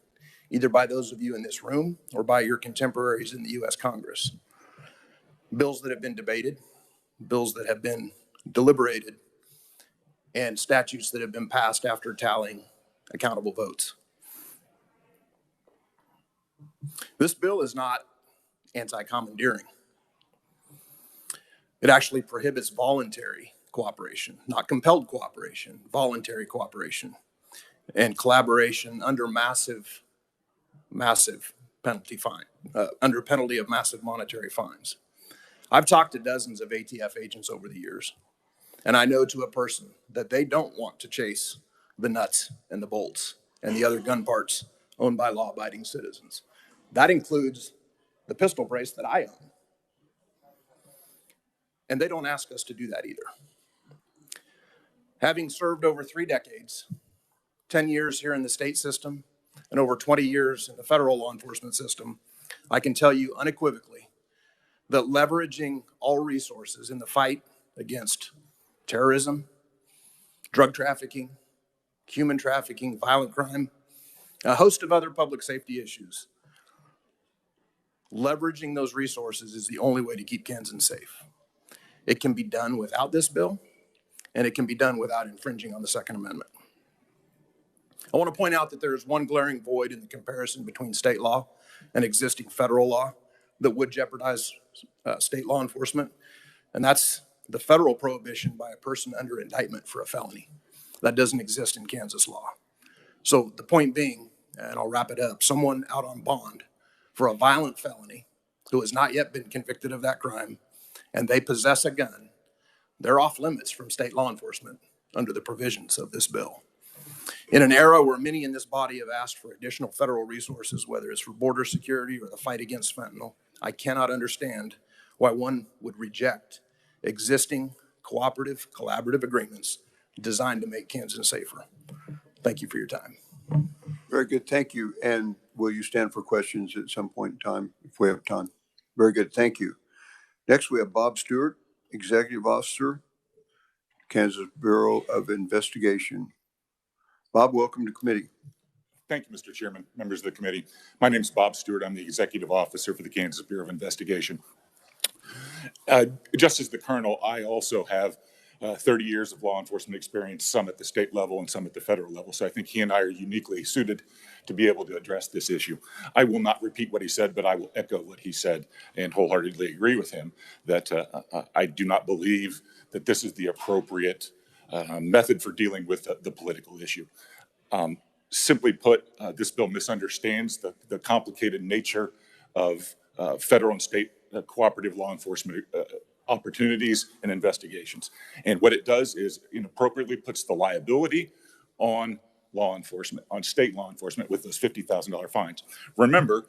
either by those of you in this room or by your contemporaries in the U.S. Congress. Bills that have been debated, bills that have been deliberated, and statutes that have been passed after tallying accountable votes. This bill is not anti-commandeering. It actually prohibits voluntary cooperation, not compelled cooperation, voluntary cooperation, and collaboration under massive penalty fine, under penalty of massive monetary fines. I've talked to dozens of ATF agents over the years, and I know to a person that they don't want to chase the nuts and the bolts and the other gun parts owned by law-abiding citizens. That includes the pistol brace that I own. And they don't ask us to do that either. Having served over 3 decades, 10 years here in the state system, and over 20 years in the federal law enforcement system, I can tell you unequivocally that leveraging all resources in the fight against terrorism, drug trafficking, human trafficking, violent crime, a host of other public safety issues, leveraging those resources is the only way to keep Kansans safe. It can be done without this bill, and it can be done without infringing on the Second Amendment. I want to point out that there is one glaring void in the comparison between state law and existing federal law that would jeopardize state law enforcement, and that's the federal prohibition by a person under indictment for a felony. That doesn't exist in Kansas law. So the point being, and I'll wrap it up, someone out on bond for a violent felony who has not yet been convicted of that crime, and they possess a gun, they're off limits from state law enforcement under the provisions of this bill. In an era where many in this body have asked for additional federal resources, whether it's for border security or the fight against fentanyl, I cannot understand why one would reject existing cooperative, collaborative agreements designed to make Kansas safer. Thank you for your time. Very good, thank you. And will you stand for questions at some point in time, if we have time? Very good, thank you. Next, we have Bob Stewart, Executive Officer, Kansas Bureau of Investigation. Bob, welcome to committee. Thank you, Mr. Chairman, members of the committee. My name is Bob Stewart. I'm the Executive Officer for the Kansas Bureau of Investigation. Just as the Colonel, I also have 30 years of law enforcement experience, some at the state level and some at the federal level. So I think he and I are uniquely suited to be able to address this issue. I will not repeat what he said, but I will echo what he said and wholeheartedly agree with him that I do not believe that this is the appropriate method for dealing with the political issue. Simply put, this bill misunderstands the complicated nature of federal and state cooperative law enforcement opportunities and investigations. And what it does is inappropriately puts the liability on law enforcement, on state law enforcement with those $50,000 fines. Remember,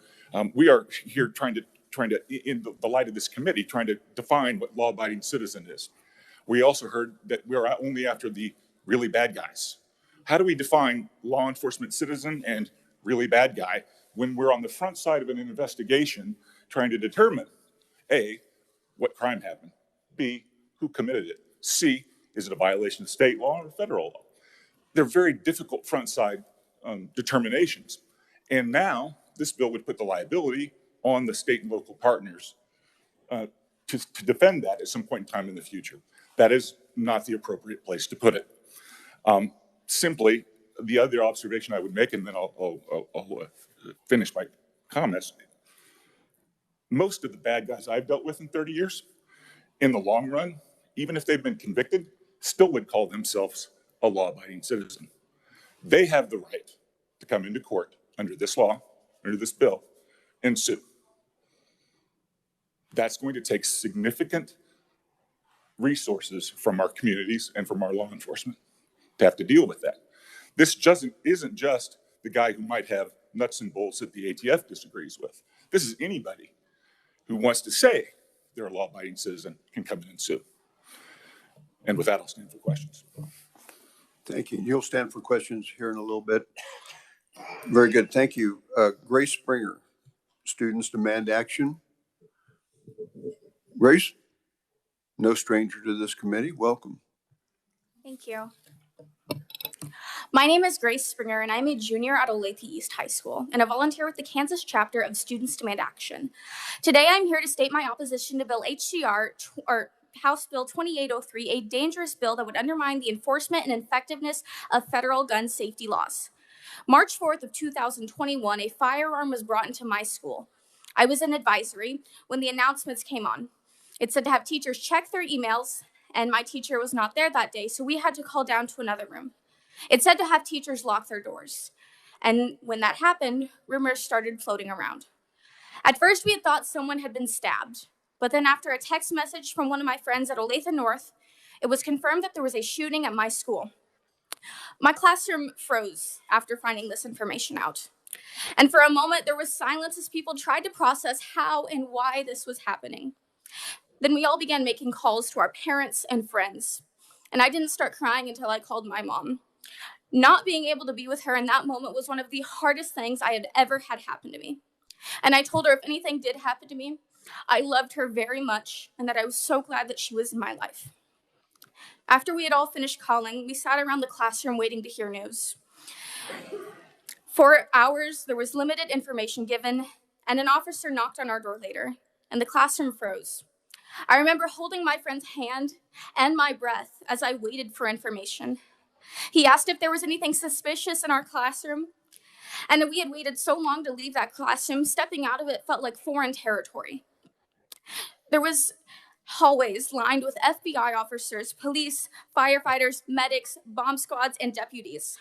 we are here trying to, in the light of this committee, trying to define what law-abiding citizen is. We also heard that we are only after the really bad guys. How do we define law enforcement citizen and really bad guy when we're on the front side of an investigation trying to determine, A, what crime happened, B, who committed it, C, is it a violation of state law or federal law? They're very difficult front side determinations. And now this bill would put the liability on the state and local partners to defend that at some point in time in the future. That is not the appropriate place to put it. Simply, the other observation I would make, and then I'll finish my comments. Most of the bad guys I've dealt with in 30 years, in the long run, even if they've been convicted, still would call themselves a law-abiding citizen. They have the right to come into court under this law, under this bill, and sue. That's going to take significant resources from our communities and from our law enforcement to have to deal with that. This isn't just the guy who might have nuts and bolts that the ATF disagrees with. This is anybody who wants to say they're a law-abiding citizen can come in and sue. And with that, I'll stand for questions. Thank you. You'll stand for questions here in a little bit. Very good. Thank you. Grace Springer, Students Demand Action. Grace? No stranger to this committee. Welcome. Thank you. My name is Grace Springer, and I'm a junior at Olathe East High School, and a volunteer with the Kansas chapter of Students Demand Action. Today, I'm here to state my opposition to Bill House Bill 2803, a dangerous bill that would undermine the enforcement and effectiveness of federal gun safety laws. March 4th of 2021, a firearm was brought into my school. I was in advisory when the announcements came on. It said to have teachers check their emails, and my teacher was not there that day, so we had to call down to another room. It said to have teachers lock their doors. And when that happened, rumors started floating around. At first, we had thought someone had been stabbed, but then after a text message from one of my friends at Olathe North, it was confirmed that there was a shooting at my school. My classroom froze after finding this information out. And for a moment, there was silence as people tried to process how and why this was happening. Then we all began making calls to our parents and friends. And I didn't start crying until I called my mom. Not being able to be with her in that moment was one of the hardest things I had ever had happen to me. And I told her if anything did happen to me, I loved her very much and that I was so glad that she was in my life. After we had all finished calling, we sat around the classroom waiting to hear news. For hours, there was limited information given, and an officer knocked on our door later, and the classroom froze. I remember holding my friend's hand and my breath as I waited for information. He asked if there was anything suspicious in our classroom, and we had waited so long to leave that classroom, stepping out of it felt like foreign territory. There was hallways lined with FBI officers, police, firefighters, medics, bomb squads, and deputies.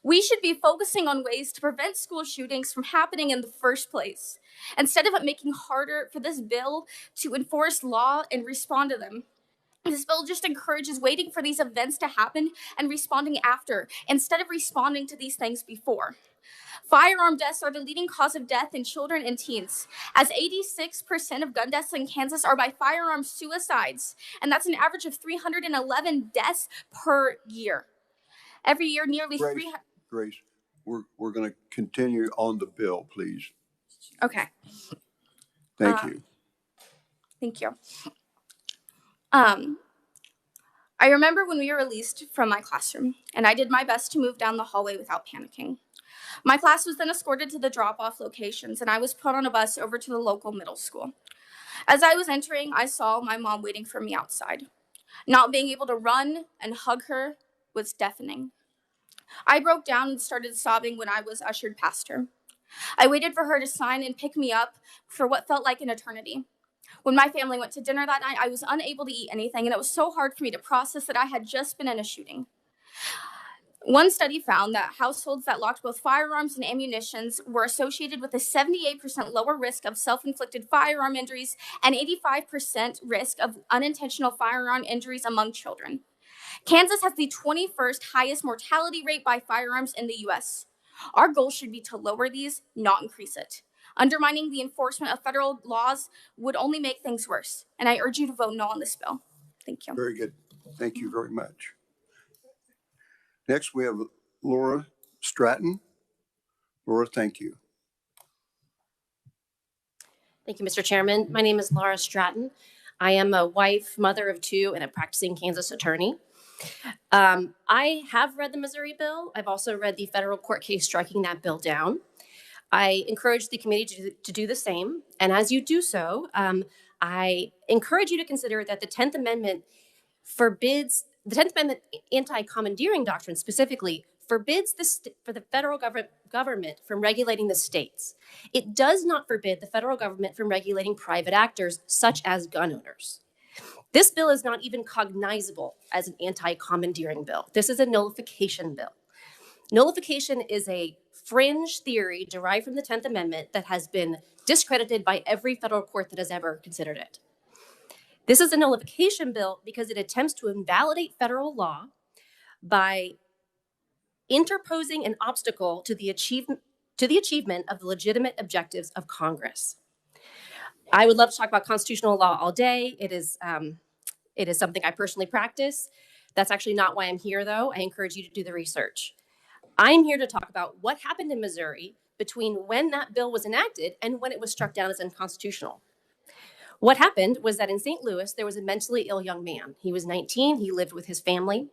We should be focusing on ways to prevent school shootings from happening in the first place, instead of it making harder for this bill to enforce law and respond to them. This bill just encourages waiting for these events to happen and responding after, instead of responding to these things before. Firearm deaths are the leading cause of death in children and teens, as 86% of gun deaths in Kansas are by firearm suicides, and that's an average of 311 deaths per year. Every year, nearly Grace, we're going to continue on the bill, please. Okay. Thank you. Thank you. I remember when we were released from my classroom, and I did my best to move down the hallway without panicking. My class was then escorted to the drop-off locations, and I was put on a bus over to the local middle school. As I was entering, I saw my mom waiting for me outside. Not being able to run and hug her was deafening. I broke down and started sobbing when I was ushered past her. I waited for her to sign and pick me up for what felt like an eternity. When my family went to dinner that night, I was unable to eat anything, and it was so hard for me to process that I had just been in a shooting. One study found that households that locked both firearms and ammunitions were associated with a 78% lower risk of self-inflicted firearm injuries and 85% risk of unintentional firearm injuries among children. Kansas has the 21st highest mortality rate by firearms in the U.S. Our goal should be to lower these, not increase it. Undermining the enforcement of federal laws would only make things worse, and I urge you to vote no on this bill. Thank you. Very good. Thank you very much. Next, we have Laura Stratton. Laura, thank you. Thank you, Mr. Chairman. My name is Laura Stratton. I am a wife, mother of two, and a practicing Kansas attorney. I have read the Missouri bill. I've also read the federal court case striking that bill down. I encourage the committee to do the same. And as you do so, I encourage you to consider that the 10th Amendment forbids, the 10th Amendment anti-commandeering doctrine specifically forbids for the federal government from regulating the states. It does not forbid the federal government from regulating private actors such as gun owners. This bill is not even cognizable as an anti-commandeering bill. This is a nullification bill. Nullification is a fringe theory derived from the 10th Amendment that has been discredited by every federal court that has ever considered it. This is a nullification bill because it attempts to invalidate federal law by interposing an obstacle to the achievement of the legitimate objectives of Congress. I would love to talk about constitutional law all day. It is something I personally practice. That's actually not why I'm here, though. I encourage you to do the research. I'm here to talk about what happened in Missouri between when that bill was enacted and when it was struck down as unconstitutional. What happened was that in St. Louis, there was a mentally ill young man. He was 19. He lived with his family.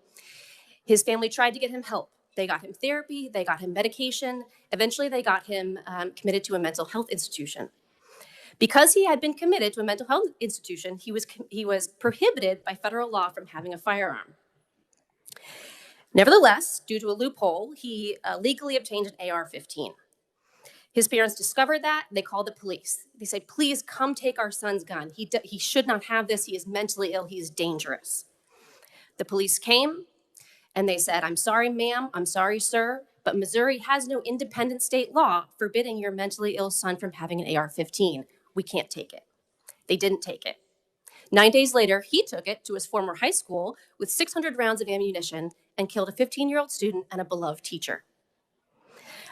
His family tried to get him help. They got him therapy. They got him medication. Eventually, they got him committed to a mental health institution. Because he had been committed to a mental health institution, he was prohibited by federal law from having a firearm. Nevertheless, due to a loophole, he legally obtained an AR-15. His parents discovered that. They called the police. They said, please come take our son's gun. He should not have this. He is mentally ill. He is dangerous. The police came and they said, I'm sorry, ma'am. I'm sorry, sir. But Missouri has no independent state law forbidding your mentally ill son from having an AR-15. We can't take it. They didn't take it. 9 days later, he took it to his former high school with 600 rounds of ammunition and killed a 15-year-old student and a beloved teacher.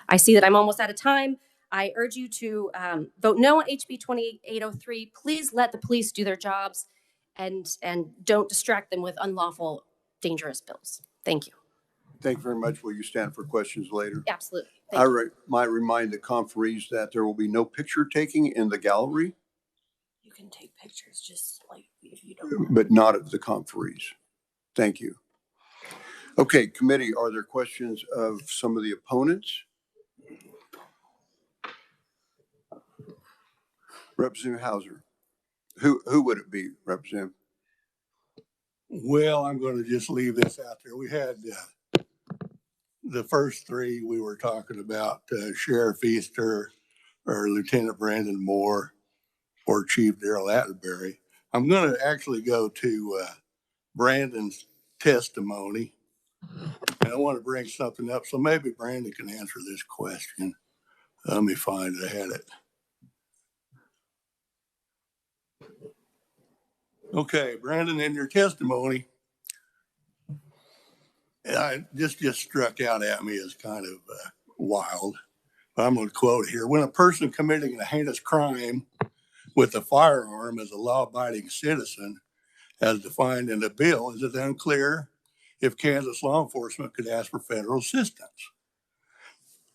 I see that I'm almost out of time. I urge you to vote no on HB2803. Please let the police do their jobs and don't distract them with unlawful, dangerous bills. Thank you. Thank you very much. Will you stand for questions later? Absolutely. Might remind the conferees that there will be no picture taking in the gallery. You can take pictures just like if you don't. But not of the conferees. Thank you. Okay, committee, are there questions of some of the opponents? Representative Hauser. Who would it be, Representative? Well, I'm going to just leave this out there. We had the first three we were talking about, Sheriff Easter or Lieutenant Brandon Moore or Chief Daryl Atterbury. I'm going to actually go to Brandon's testimony. And I want to bring something up. So maybe Brandon can answer this question. Let me find it. I had it. Okay, Brandon, in your testimony, this just struck out at me as kind of wild. But I'm going to quote here. When a person committing a heinous crime with a firearm is a law-abiding citizen, as defined in the bill, is it unclear if Kansas law enforcement could ask for federal assistance?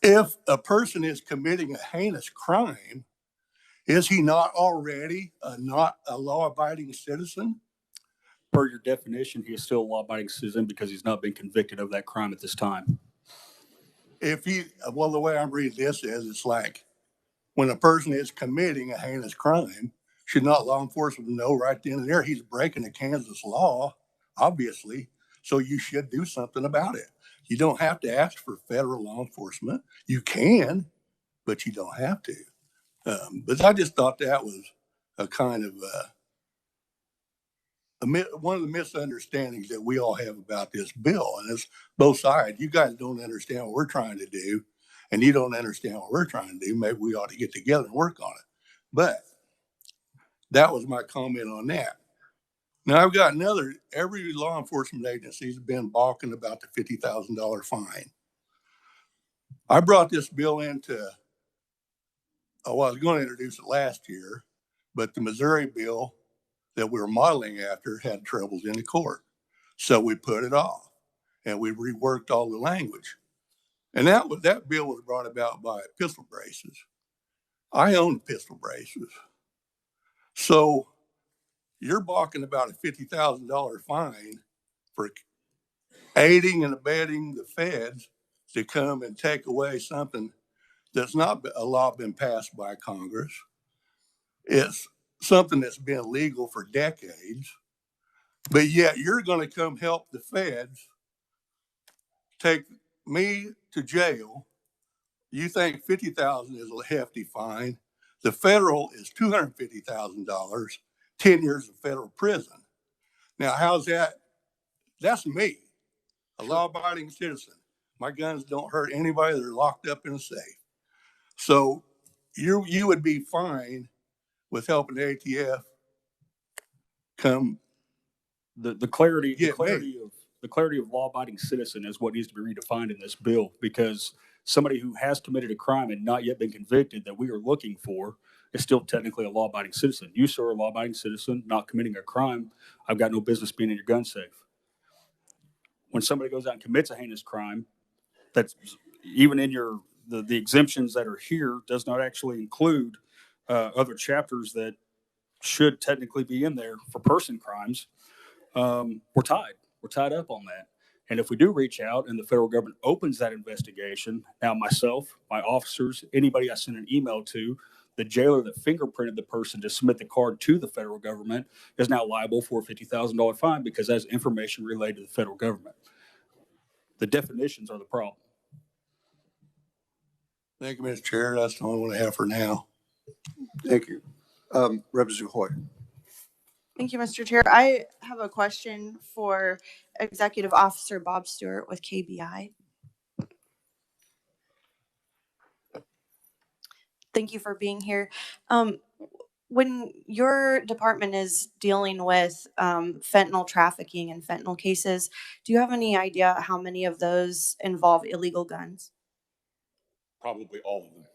If a person is committing a heinous crime, is he not already not a law-abiding citizen? Per your definition, he is still a law-abiding citizen because he's not been convicted of that crime at this time. Well, the way I'm reading this is, it's like when a person is committing a heinous crime, should not law enforcement know right then and there he's breaking the Kansas law, obviously, so you should do something about it. You don't have to ask for federal law enforcement. You can, but you don't have to. But I just thought that was a kind of one of the misunderstandings that we all have about this bill. And it's both sides. You guys don't understand what we're trying to do, and you don't understand what we're trying to do. Maybe we ought to get together and work on it. But that was my comment on that. Now, I've got every law enforcement agency has been balking about the $50,000 fine. I brought this bill into, I was going to introduce it last year, but the Missouri bill that we were modeling after had troubles in the court. So we put it off and we reworked all the language. And that bill was brought about by pistol braces. I own pistol braces. So you're balking about a $50,000 fine for aiding and abetting the feds to come and take away something that's not a law been passed by Congress. It's something that's been legal for decades, but yet you're going to come help the feds take me to jail. You think $50,000 is a hefty fine. The federal is $250,000, 10 years of federal prison. Now, how's that? That's me, a law-abiding citizen. My guns don't hurt anybody. They're locked up in a safe. So you would be fine with helping the ATF come. The clarity of law-abiding citizen is what needs to be redefined in this bill, because somebody who has committed a crime and not yet been convicted that we are looking for is still technically a law-abiding citizen. You, sir, are a law-abiding citizen, not committing a crime. I've got no business being in your gun safe. When somebody goes out and commits a heinous crime, that's even in the exemptions that are here does not actually include other chapters that should technically be in there for person crimes, we're tied. We're tied up on that. And if we do reach out and the federal government opens that investigation, now myself, my officers, anybody I send an email to, the jailer that fingerprinted the person to submit the card to the federal government is now liable for a $50,000 fine because that's information related to the federal government. The definitions are the problem. Thank you, Mr. Chair. That's the only one I have for now. Thank you. Representative Hoy. Thank you, Mr. Chair. I have a question for Executive Officer Bob Stewart with KBI. Thank you for being here. When your department is dealing with fentanyl trafficking and fentanyl cases, do you have any idea how many of those involve illegal guns? Probably all of them.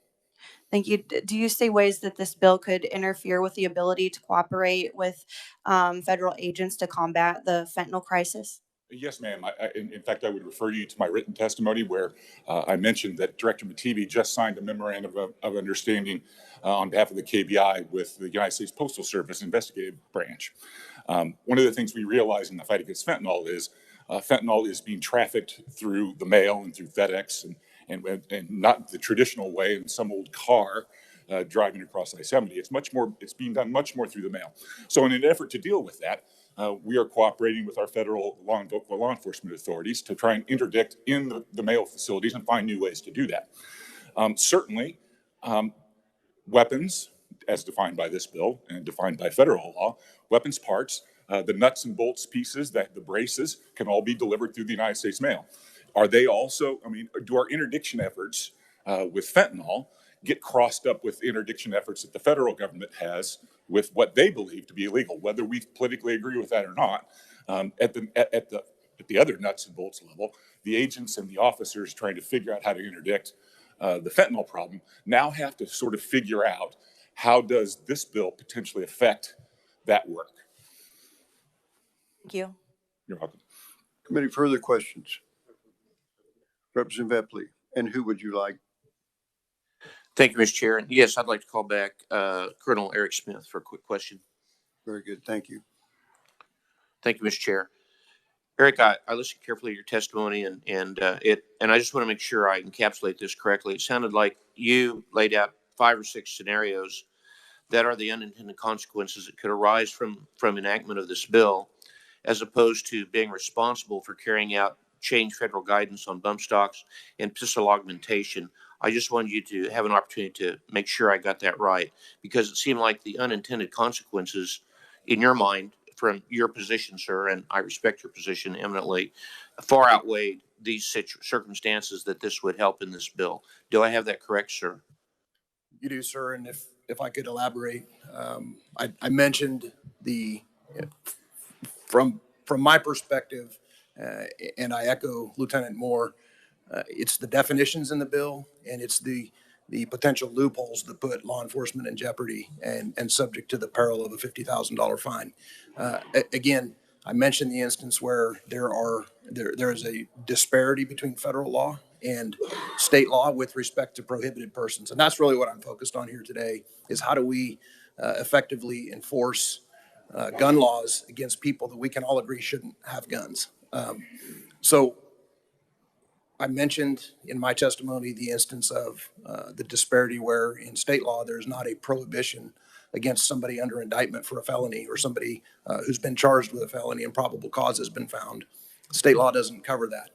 Thank you. Do you see ways that this bill could interfere with the ability to cooperate with federal agents to combat the fentanyl crisis? Yes, ma'am. In fact, I would refer you to my written testimony where I mentioned that Director Mativi just signed a memorandum of understanding on behalf of the KBI with the United States Postal Service investigative branch. One of the things we realize in the fight against fentanyl is being trafficked through the mail and through FedEx and not the traditional way in some old car driving across I-70. It's being done much more through the mail. So in an effort to deal with that, we are cooperating with our federal law enforcement authorities to try and interdict in the mail facilities and find new ways to do that. Certainly, weapons, as defined by this bill and defined by federal law, weapons parts, the nuts and bolts pieces, the braces, can all be delivered through the United States mail. Are they also, do our interdiction efforts with fentanyl get crossed up with interdiction efforts that the federal government has with what they believe to be illegal, whether we politically agree with that or not? At the other nuts and bolts level, the agents and the officers trying to figure out how to interdict the fentanyl problem now have to sort of figure out how does this bill potentially affect that work. Thank you. You're welcome. Committee, further questions? Representative Epley, and who would you like? Thank you, Mr. Chair. And yes, I'd like to call back Colonel Eric Smith for a quick question. Very good. Thank you. Thank you, Mr. Chair. Eric, I listened carefully to your testimony, and I just want to make sure I encapsulate this correctly. It sounded like you laid out 5 or 6 scenarios that are the unintended consequences that could arise from enactment of this bill, as opposed to being responsible for carrying out changed federal guidance on bump stocks and pistol augmentation. I just wanted you to have an opportunity to make sure I got that right, because it seemed like the unintended consequences in your mind from your position, sir, and I respect your position eminently, far outweighed these circumstances that this would help in this bill. Do I have that correct, sir? You do, sir. And if I could elaborate, I mentioned from my perspective, and I echo Lieutenant Moore, it's the definitions in the bill, and it's the potential loopholes that put law enforcement in jeopardy and subject to the peril of a $50,000 fine. Again, I mentioned the instance where there is a disparity between federal law and state law with respect to prohibited persons. And that's really what I'm focused on here today, is how do we effectively enforce gun laws against people that we can all agree shouldn't have guns. So I mentioned in my testimony the instance of the disparity where in state law there's not a prohibition against somebody under indictment for a felony, or somebody who's been charged with a felony and probable cause has been found. State law doesn't cover that.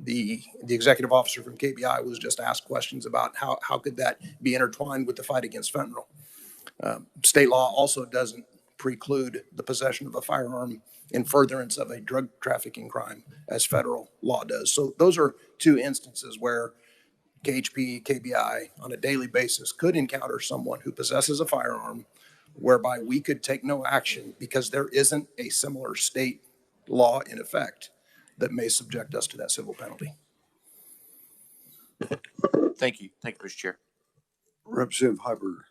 The executive officer from KBI was just asked questions about how could that be intertwined with the fight against fentanyl. State law also doesn't preclude the possession of a firearm in furtherance of a drug trafficking crime as federal law does. So those are 2 instances where KHP, KBI on a daily basis could encounter someone who possesses a firearm whereby we could take no action because there isn't a similar state law in effect that may subject us to that civil penalty. Thank you. Thank you, Mr. Chair. Representative Hyberger.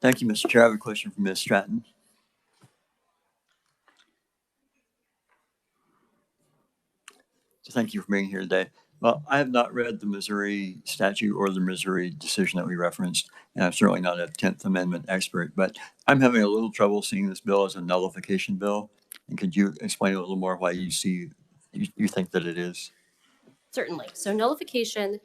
Thank you, Mr. Chair. I have a question for Ms. Stratton. So thank you for being here today. Well, I have not read the Missouri statute or the Missouri decision that we referenced, and I'm certainly not a 10th Amendment expert, but I'm having a little trouble seeing this bill as a nullification bill. And could you explain a little more why you think that it is? Certainly. So nullification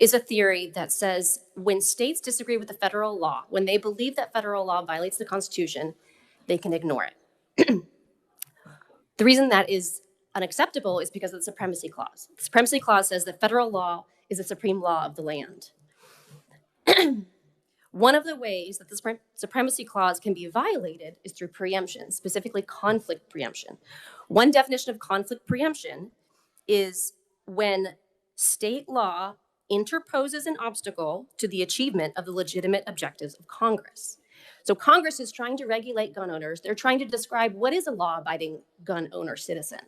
is a theory that says when states disagree with the federal law, when they believe that federal law violates the Constitution, they can ignore it. The reason that is unacceptable is because of the Supremacy Clause. The Supremacy Clause says that federal law is the supreme law of the land. One of the ways that the Supremacy Clause can be violated is through preemption, specifically conflict preemption. One definition of conflict preemption is when state law interposes an obstacle to the achievement of the legitimate objectives of Congress. So Congress is trying to regulate gun owners. They're trying to describe what is a law-abiding gun owner citizen.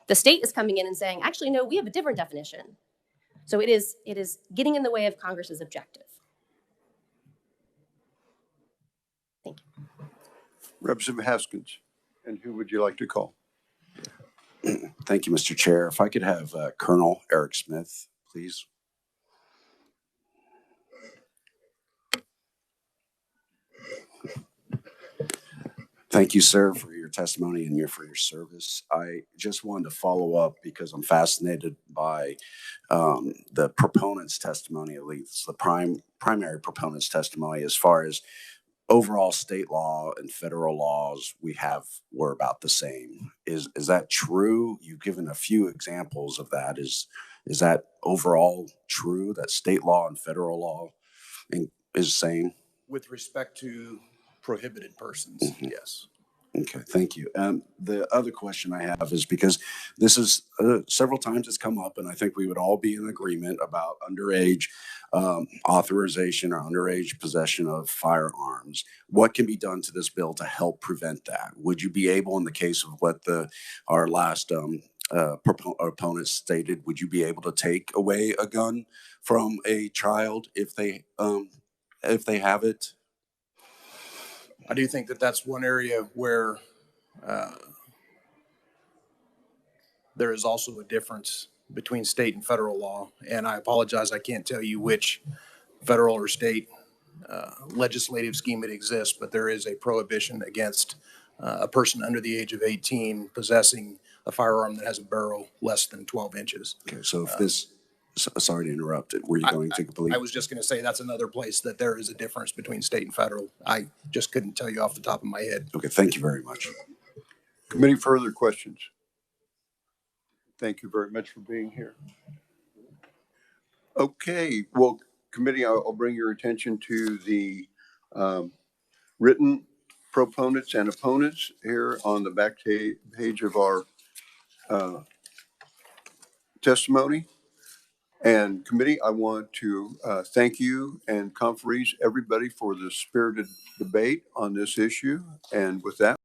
The state is coming in and saying, actually, no, we have a different definition. So it is getting in the way of Congress's objective. Thank you. Representative Haskins, and who would you like to call? Thank you, Mr. Chair. If I could have Colonel Eric Smith, please. Thank you, sir, for your testimony and for your service. I just wanted to follow up because I'm fascinated by the proponent's testimony, at least the primary proponent's testimony, as far as overall state law and federal laws were about the same. Is that true? You've given a few examples of that. Is that overall true that state law and federal law is the same? With respect to prohibited persons, yes. Okay, thank you. The other question I have is because this is several times it's come up, and I think we would all be in agreement about underage authorization or underage possession of firearms. What can be done to this bill to help prevent that? Would you be able, in the case of what our last opponent stated, would you be able to take away a gun from a child if they have it? I do think that that's one area where there is also a difference between state and federal law. And I apologize, I can't tell you which federal or state legislative scheme it exists, but there is a prohibition against a person under the age of 18 possessing a firearm that has a barrel less than 12 inches. Okay, so if sorry to interrupt it. Were you going to believe? I was just going to say that's another place that there is a difference between state and federal. I just couldn't tell you off the top of my head. Okay, thank you very much. Committee, further questions? Thank you very much for being here. Okay, well, committee, I'll bring your attention to the written proponents and opponents here on the back page of our testimony. And committee, I want to thank you and conferees, everybody, for the spirited debate on this issue. And with that,